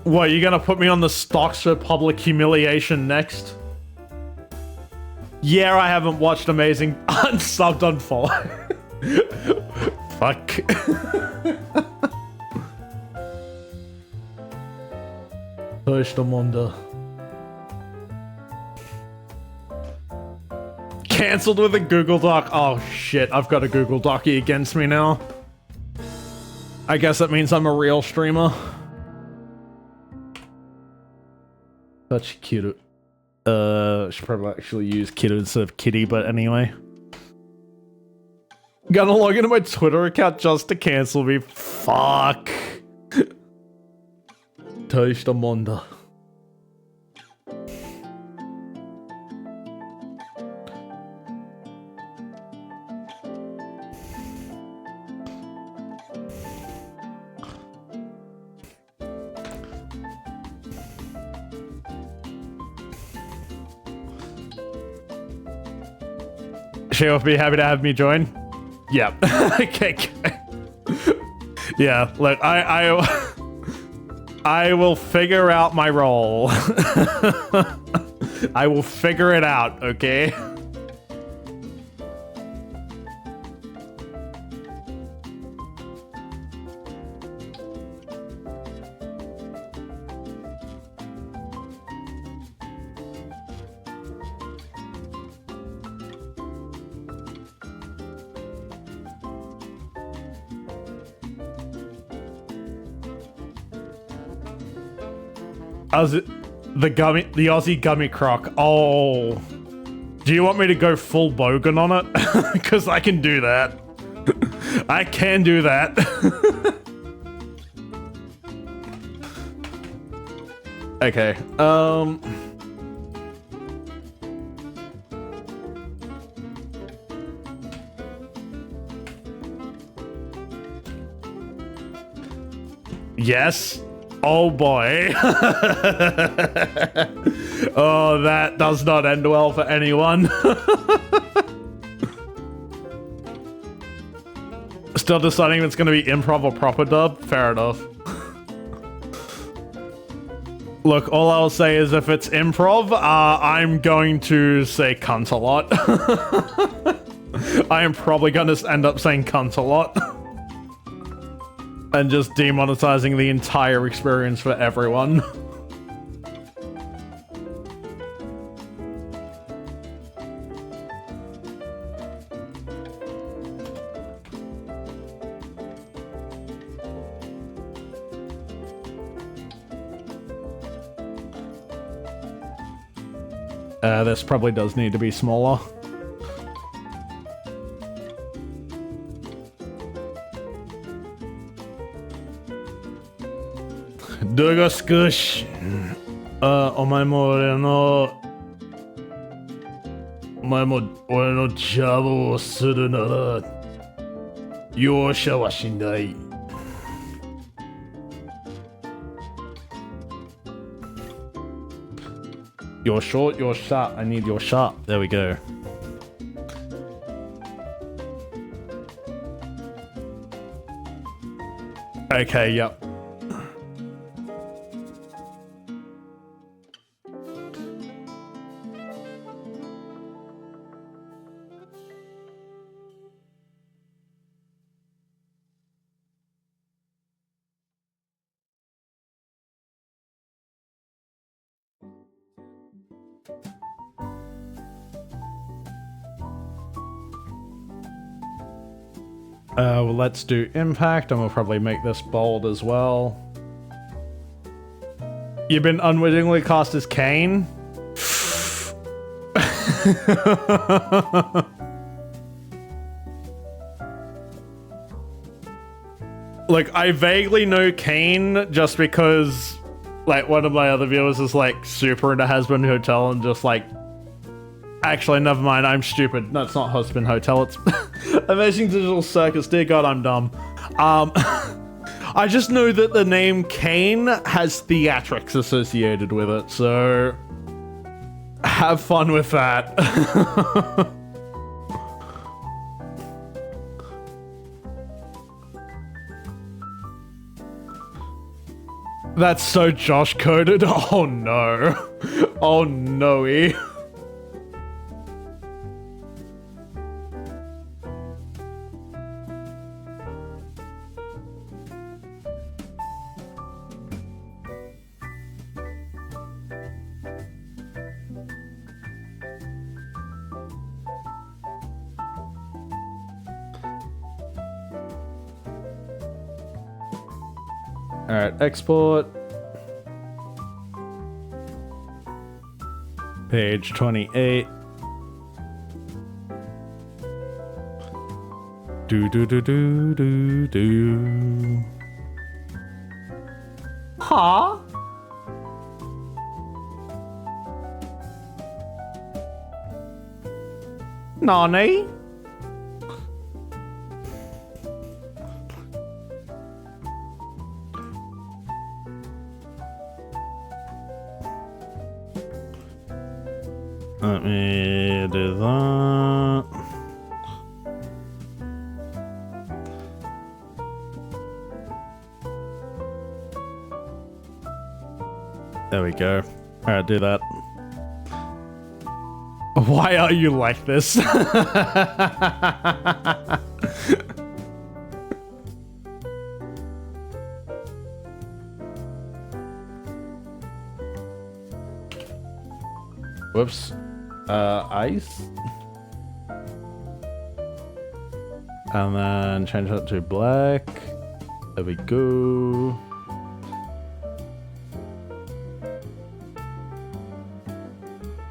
What, you gonna put me on the stocks for public humiliation next? Yeah, I haven't watched Amazing Unsubbed Unfollow. Fuck. Push the Monda. Cancelled with a Google Doc. Oh shit, I've got a Google Docy against me now. I guess that means I'm a real streamer. Such cute. Should probably actually use kid instead of kitty, but anyway. Gonna log into my Twitter account just to cancel me. Fuck. Toast Amonda. She'll be happy to have me join. Yeah. Okay. Yeah. Look, I will figure out my role. I will figure it out. Okay. The Aussie gummy croc. Oh, do you want me to go full bogan on it? Because I can do that. I can do that. Okay. Yes. Oh boy. Oh, that does not end well for anyone. Still deciding if it's going to be improv or proper dub? Fair enough. Look, all I'll say is if it's improv, I'm going to say cunt a lot. I am probably going to end up saying cunt a lot. And just demonetizing the entire experience for everyone. This probably does need to be smaller. Doga Skush. お前も俺の邪魔をするなら容赦はしない。Your short, your shot. I need your shot. There we go. Okay, yep. Well, let's do impact, and we'll probably make this bold as well. You've been unwittingly cast as Kane? Like, I vaguely know Kane just because, like, one of my other viewers is, like, super into Hazbin Hotel and just, like... Actually, never mind, I'm stupid. No, it's not Hazbin Hotel, it's... Amazing Digital Circus. Dear God, I'm dumb. I just know that the name Kane has theatrics associated with it, so... Have fun with that. That's so Josh coded. Oh no. Oh no-y. Alright, export. Page 28. Do do do do do do. Huh? Nani? Let me do that. There we go. Alright, do that. Why are you like this? Whoops. Ice. And then change that to black. There we go.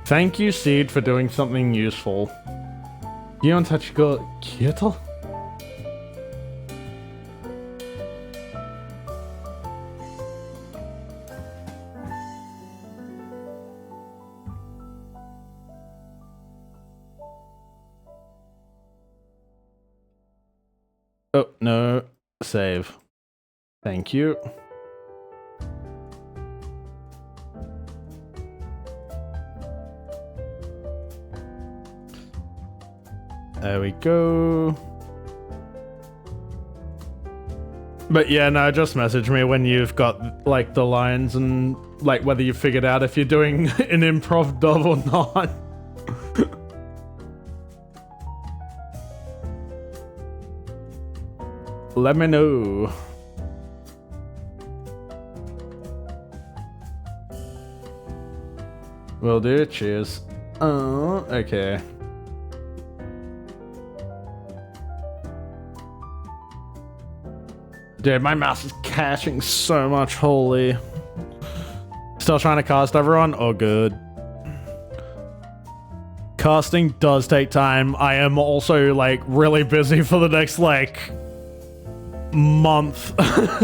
Thank you, Seed, for doing something useful. You don't touch go Kyoto? Oh, no. Save. Thank you. There we go. But yeah, no, just message me when you've got like the lines and like whether you figured out if you're doing an improv dub or not. Let me know. Will do. Cheers. Oh, okay. Dude, my mouse is caching so much, holy. Still trying to cast everyone? Oh, good. Casting does take time. I am also, like, really busy for the next, like, month.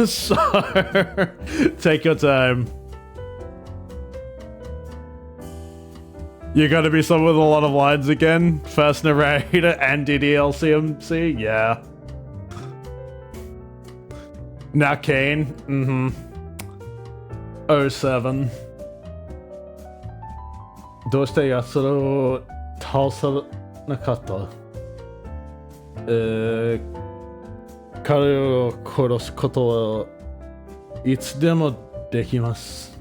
So, take your time. You're gonna be someone with a lot of lines again? First narrator and DDLCMC? Yeah. Now Kane, 07. どうして奴らを倒さなかった？彼を殺すことはいつでもできます。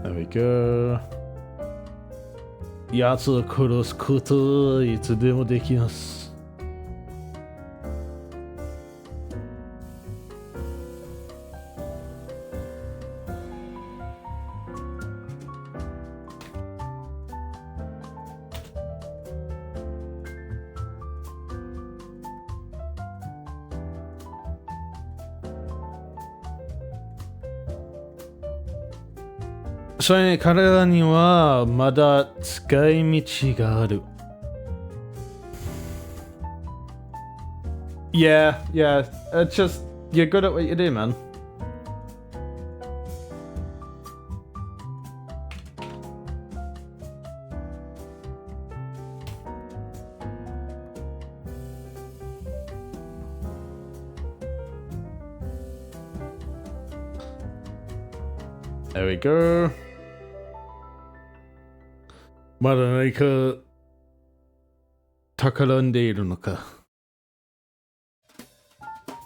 There we go. 奴を殺すことはいつでもできます。それに彼らにはまだ使い道がある。Yeah, yeah. It's just, you're good at what you do, man. There we go. まだ何か企んでいるのか。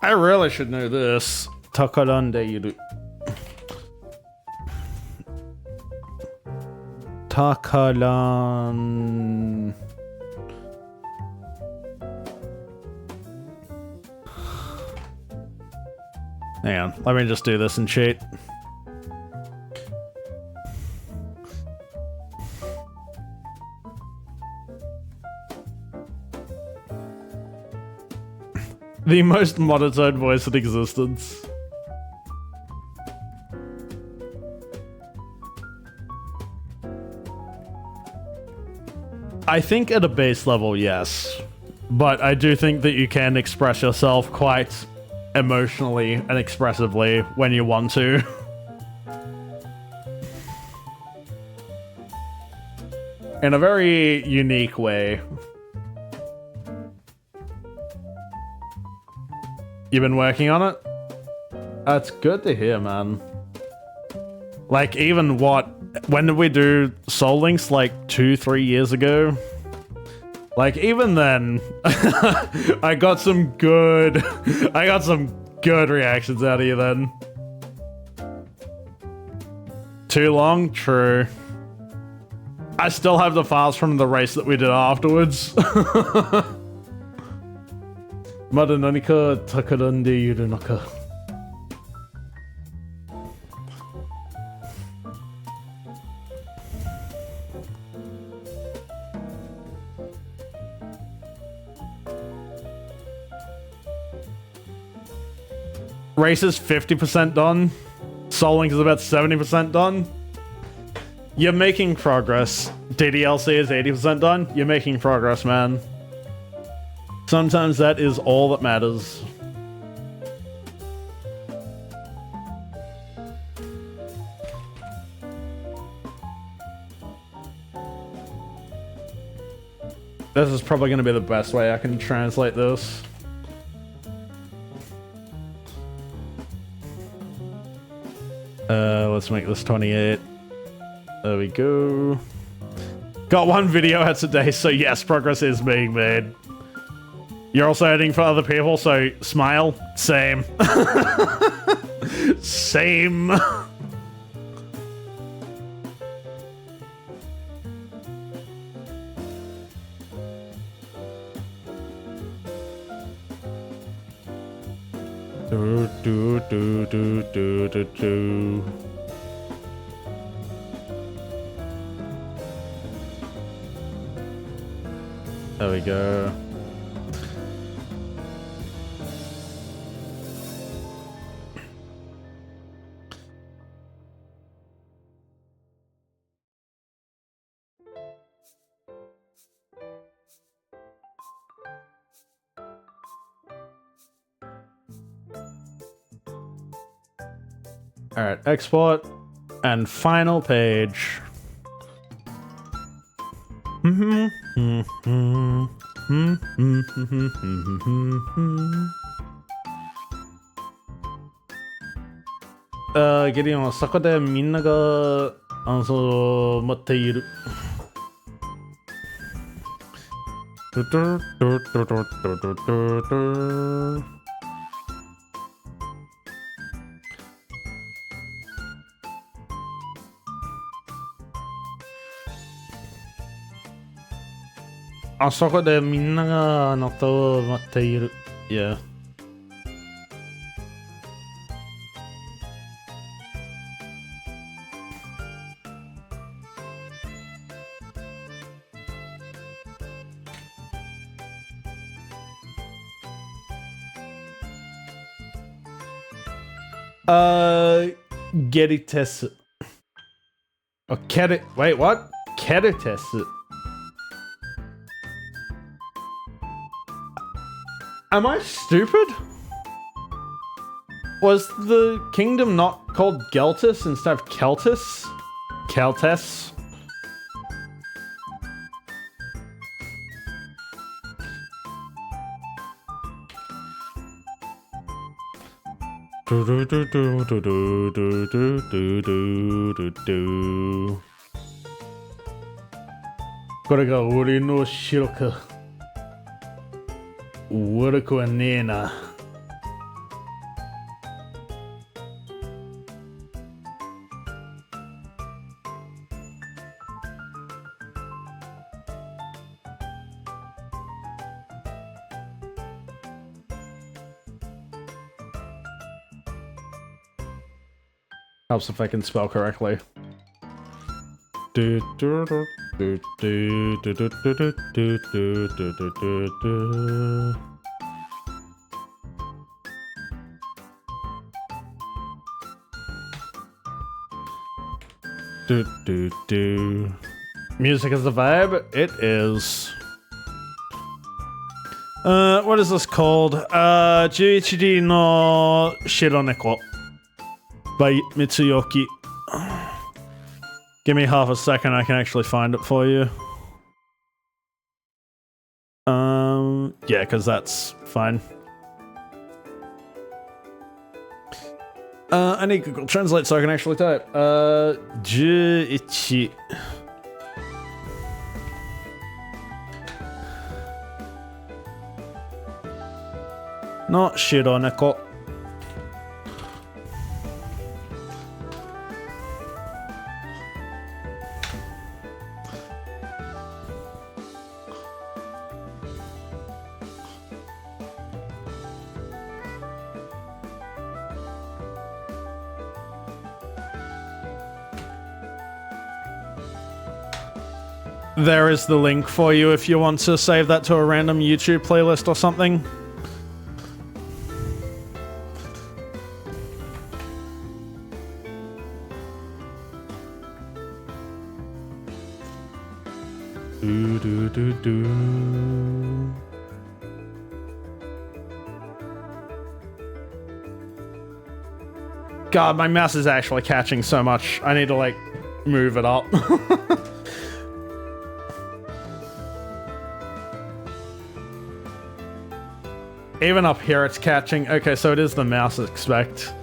I really should know this. 企んでいる。Takalan. Hang on, let me just do this and cheat. The most monotone voice in existence. I think at a base level, yes. But I do think that you can express yourself quite emotionally and expressively when you want to. In a very unique way. You've been working on it? That's good to hear, man. Like, even when did we do Soul Links? Like 2-3 years ago? Like, even then, I got some good reactions out of you then. Too long? True. I still have the files from the race that we did afterwards. Mada nanika takarande iru naka. Race is 50% done. Soul Link is about 70% done. You're making progress. DDLC is 80% done. You're making progress, man. Sometimes that is all that matters. This is probably going to be the best way I can translate this. Let's make this 28. There we go. Got one video out today, so yes, progress is being made. You're also editing for other people, so smile. Same. Same. Do, do, do, do, do, do, do. There we go. All right, export and final page. Gideon はそこでみんながそう待っている。あそこでみんながあなたを待っている。Yeah. Gerites. Oh, wait, what? Kerites. Am I stupid? Was the kingdom not called Geltis instead of Keltis? Keltes? Do do do do do do do do do do do. これが俺の城か。悪くはねえな。Helps if I can spell correctly. Do, do, do, do, do, do, do, do, do, do, do, do, do, do. Do, do, do. Music is the vibe? It is. What is this called? 11 no Shironeko by Mitsuyoki. Give me half a second, I can actually find it for you. Yeah, because that's fine. I need Google Translate so I can actually type. 11 no Shironeko. There is the link for you if you want to save that to a random YouTube playlist or something. Do, do, do, do. God, my mouse is actually catching so much. I need to, like, move it up. Even up here it's catching. Okay, so it is the mouse expect.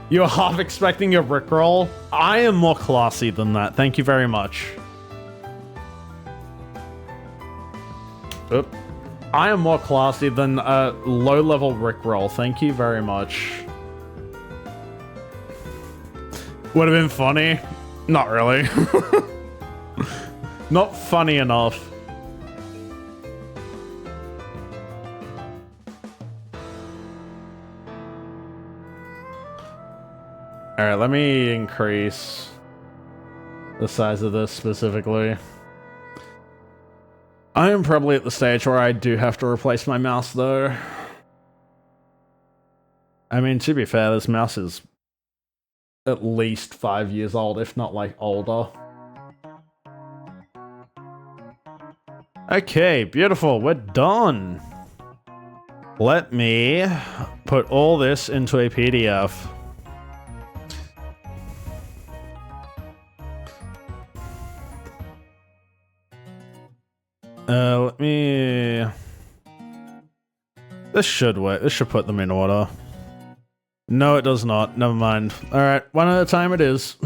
You're half expecting a Rickroll? I am more classy than that. Thank you very much. Oop. I am more classy than a low-level Rickroll. Thank you very much. Would have been funny. Not really. Not funny enough. Alright, let me increase the size of this specifically. I am probably at the stage where I do have to replace my mouse though. I mean, to be fair, this mouse is at least 5 years old, if not like older. Okay, beautiful, we're done. Let me put all this into a PDF. Let me... This should work. This should put them in order. No, it does not. Never mind. Alright, one at a time it is.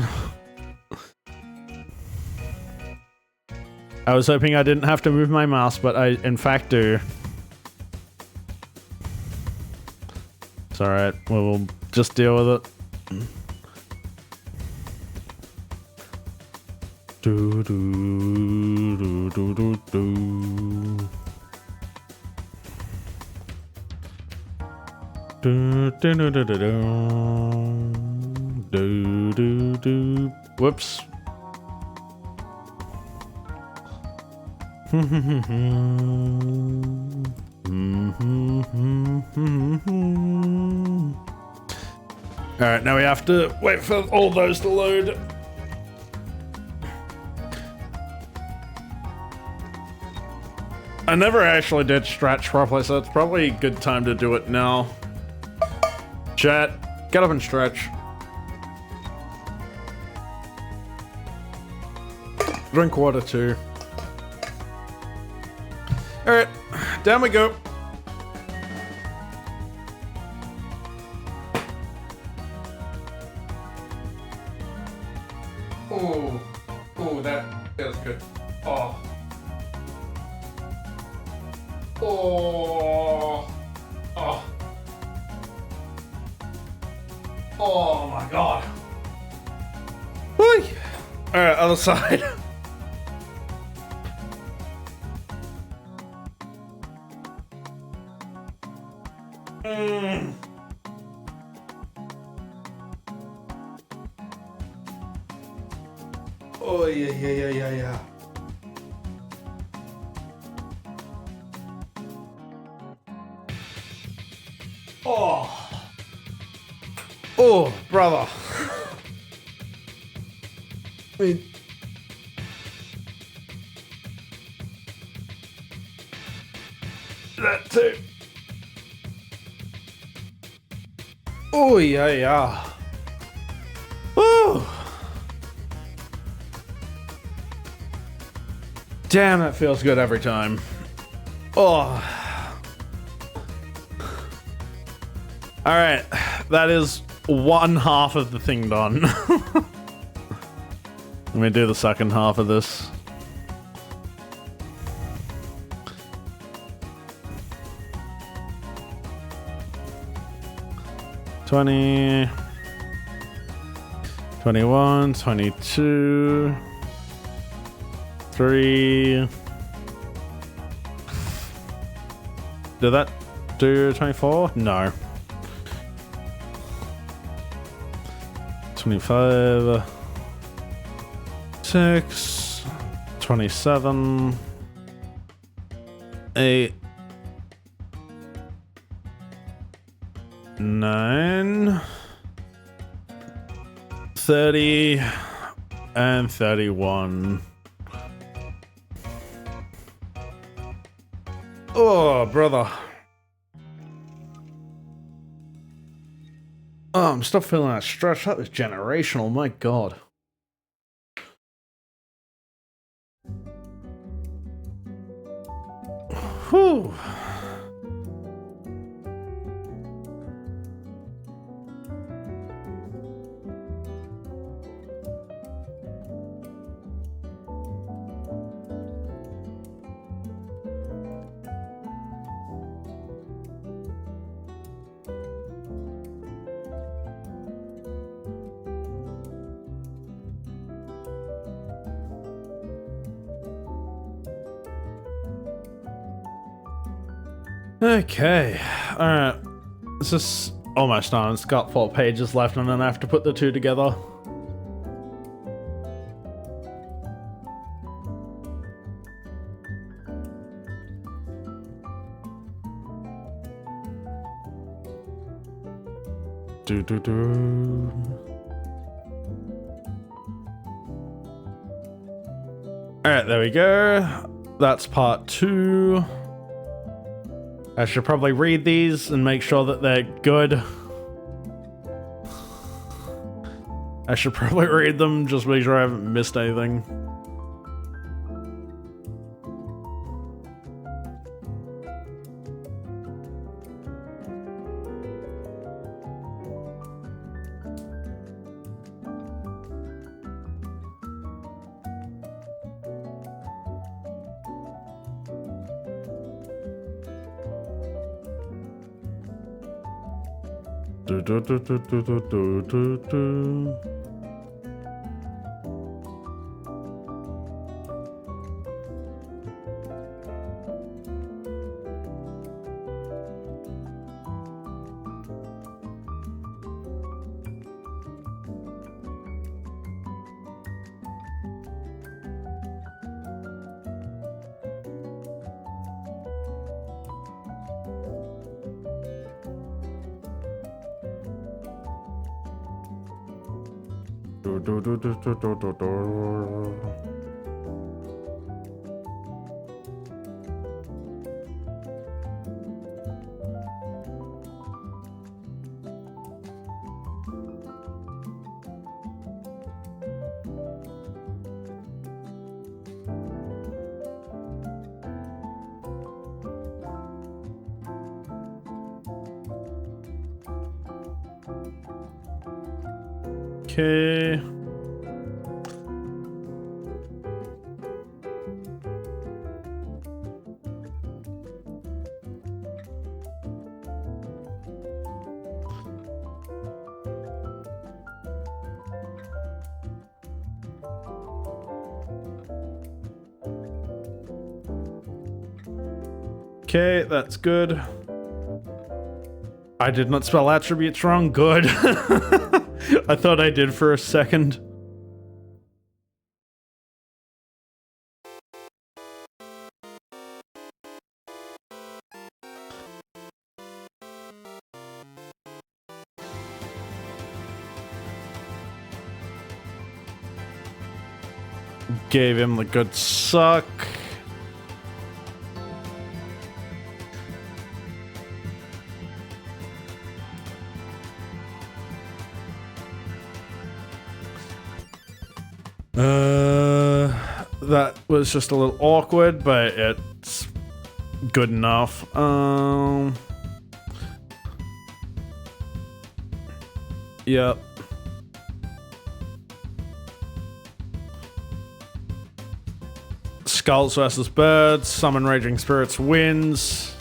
I was hoping I didn't have to move my mouse, but I in fact do. It's alright. We'll just deal with it. Do do do do do do. Do do do do do do do do. Whoops. Alright, now we have to wait for all those to load. I never actually did stretch properly, so it's probably a good time to do it now. Chat, get up and stretch. Drink water too. Alright, down we go. Oh, oh, that feels good. Oh. Oh. Oh. Oh my god. Whee. Alright, other side. Oh, yeah. Oh, brother. That too. Oh, yeah. Oh. Damn, that feels good every time. Oh. Alright, that is one half of the thing done. Let me do the second half of this. $20, $21, $22, $3. Did that do 24? No. 25, 6, 27, 8, 9, 30, and 31. Oh, brother. Oh, I'm still feeling that stretch. That was generational, my god. Whew. Okay, alright. This is almost done. It's got 4 pages left and then I have to put the two together. Alright, there we go. That's part 2. I should probably read these and make sure that they're good. I should probably read them, just make sure I haven't missed anything. Okay. Okay, that's good. I did not spell attributes wrong. Good. I thought I did for a second. Gave him the good suck. That was just a little awkward, but it's good enough. Yep. Skulls versus birds. Summon Raging Spirits wins.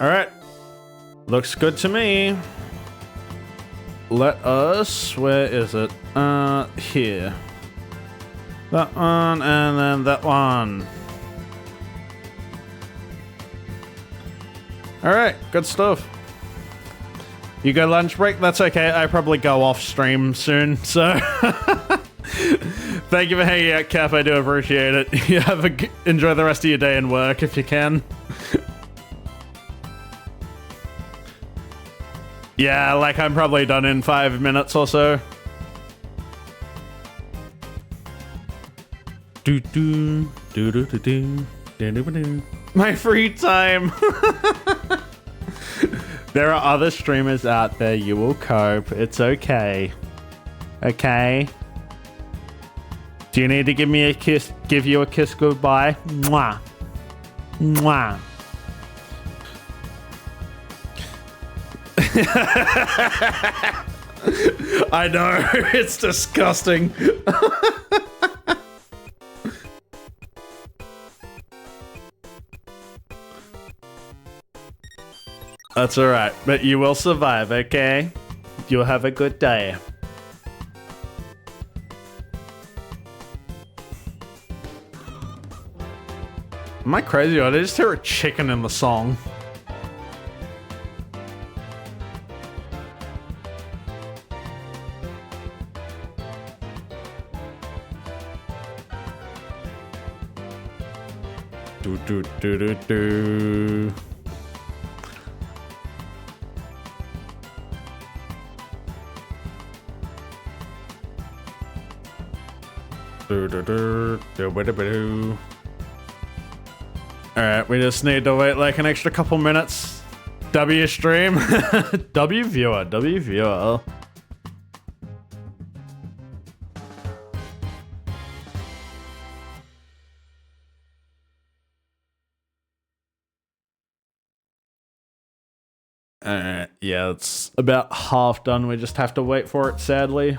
Alright. Looks good to me. Let us... Where is it? Here. That one, and then that one. Alright, good stuff. You go lunch break? That's okay. I probably go off stream soon, so... Thank you for hanging out, Cap. I do appreciate it. You enjoy the rest of your day and work if you can. Yeah, like I'm probably done in 5 minutes or so. My free time. There are other streamers out there. You will cope. It's okay. Okay. Do you need to give me a kiss? Give you a kiss goodbye? Mwah. Mwah. I know, it's disgusting. That's alright, but you will survive, okay? You'll have a good day. Am I crazy or did I just hear a chicken in the song? Do do do do do. Do do do do do do. Alright, we just need to wait like an extra couple minutes. W stream. W viewer, W viewer. Alright, yeah, it's about half done. We just have to wait for it, sadly.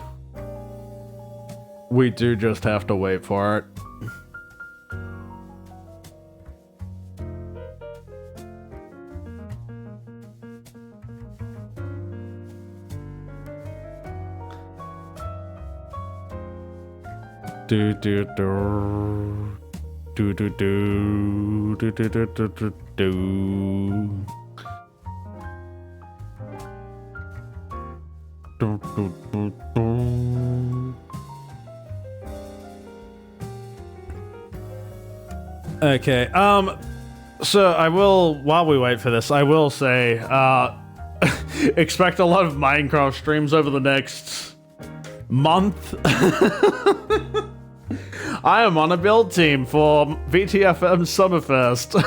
We do just have to wait for it. Do do do do do do do do do do do. Do, do, do, do. Okay, so I will, while we wait for this, I will say, expect a lot of Minecraft streams over the next month. I am on a build team for VTFM Summerfest.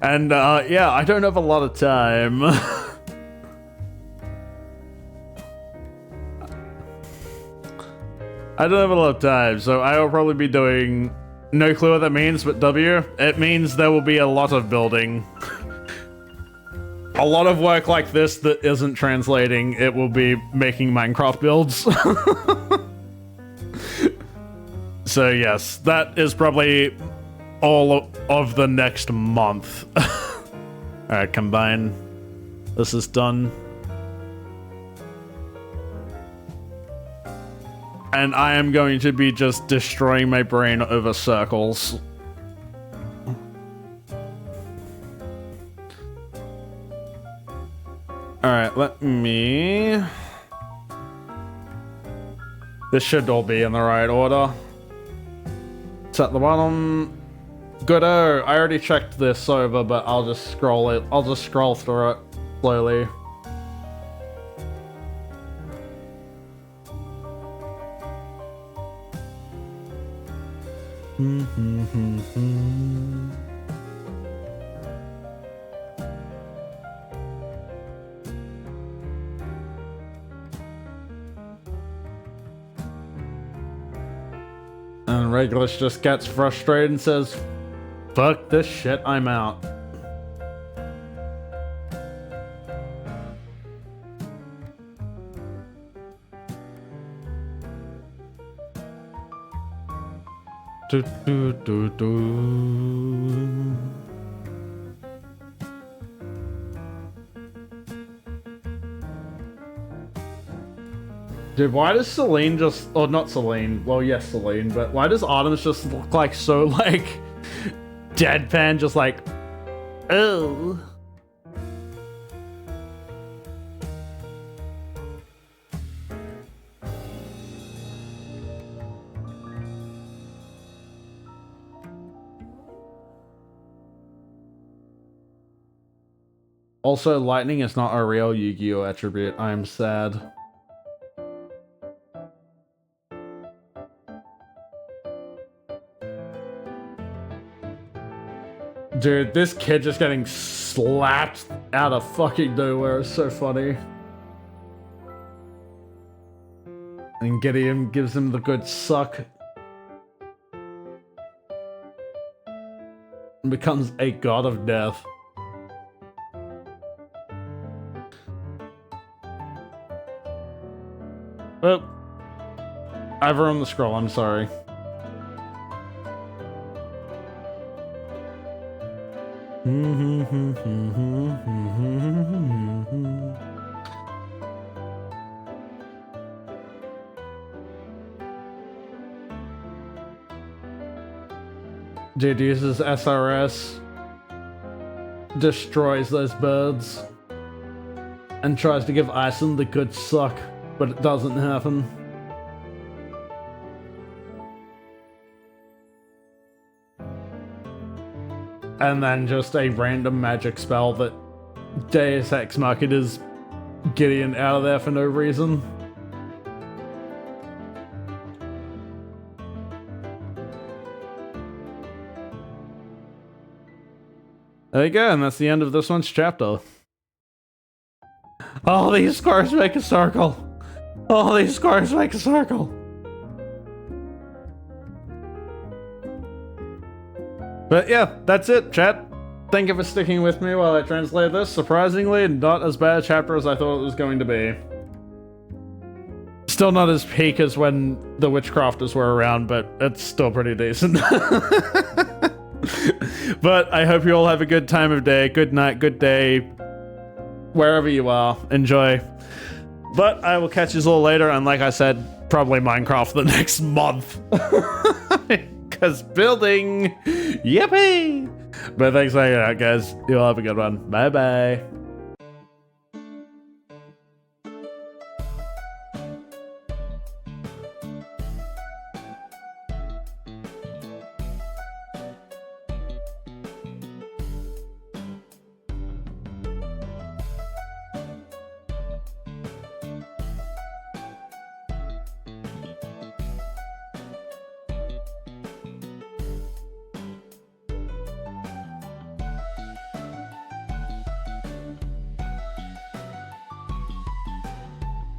And, yeah, I don't have a lot of time. I don't have a lot of time, so I will probably be doing... No clue what that means, but W, it means there will be a lot of building. A lot of work like this that isn't translating, it will be making Minecraft builds. So yes, that is probably all of the next month. Alright, combine. This is done. and I am going to be just destroying my brain over circles. Alright, let me... This should all be in the right order. It's at the bottom. Goodo, I already checked this over, but I'll just scroll it. I'll just scroll through it slowly. And Regulus just gets frustrated and says, "Fuck this shit, I'm out." Do, do, do, do. Dude, why does Celine just... Or not Celine. Well, yes, Celine. But why does Artemis just look like so, like... deadpan, just like... Oh. Also, lightning is not a real Yu-Gi-Oh attribute. I'm sad. Dude, this kid just getting slapped out of fucking nowhere is so funny. And Gideon gives him the good suck. And becomes a god of death. Well, I've ruined the scroll, I'm sorry. Dude uses SRS, destroys those birds, and tries to give Ison the good suck, but it doesn't happen. And then just a random magic spell that Deus Ex Machinas Gideon out of there for no reason. There you go, and that's the end of this one's chapter. All these squares make a circle. All these squares make a circle. But yeah, that's it, chat. Thank you for sticking with me while I translate this. Surprisingly, not as bad a chapter as I thought it was going to be. Still not as peak as when the Witchcrafters were around, but it's still pretty decent. But I hope you all have a good time of day, good night, good day, wherever you are. Enjoy. But I will catch you all later, and like I said, probably Minecraft the next month. Because building, yippee! But thanks for hanging out, guys. You all have a good one. Bye-bye.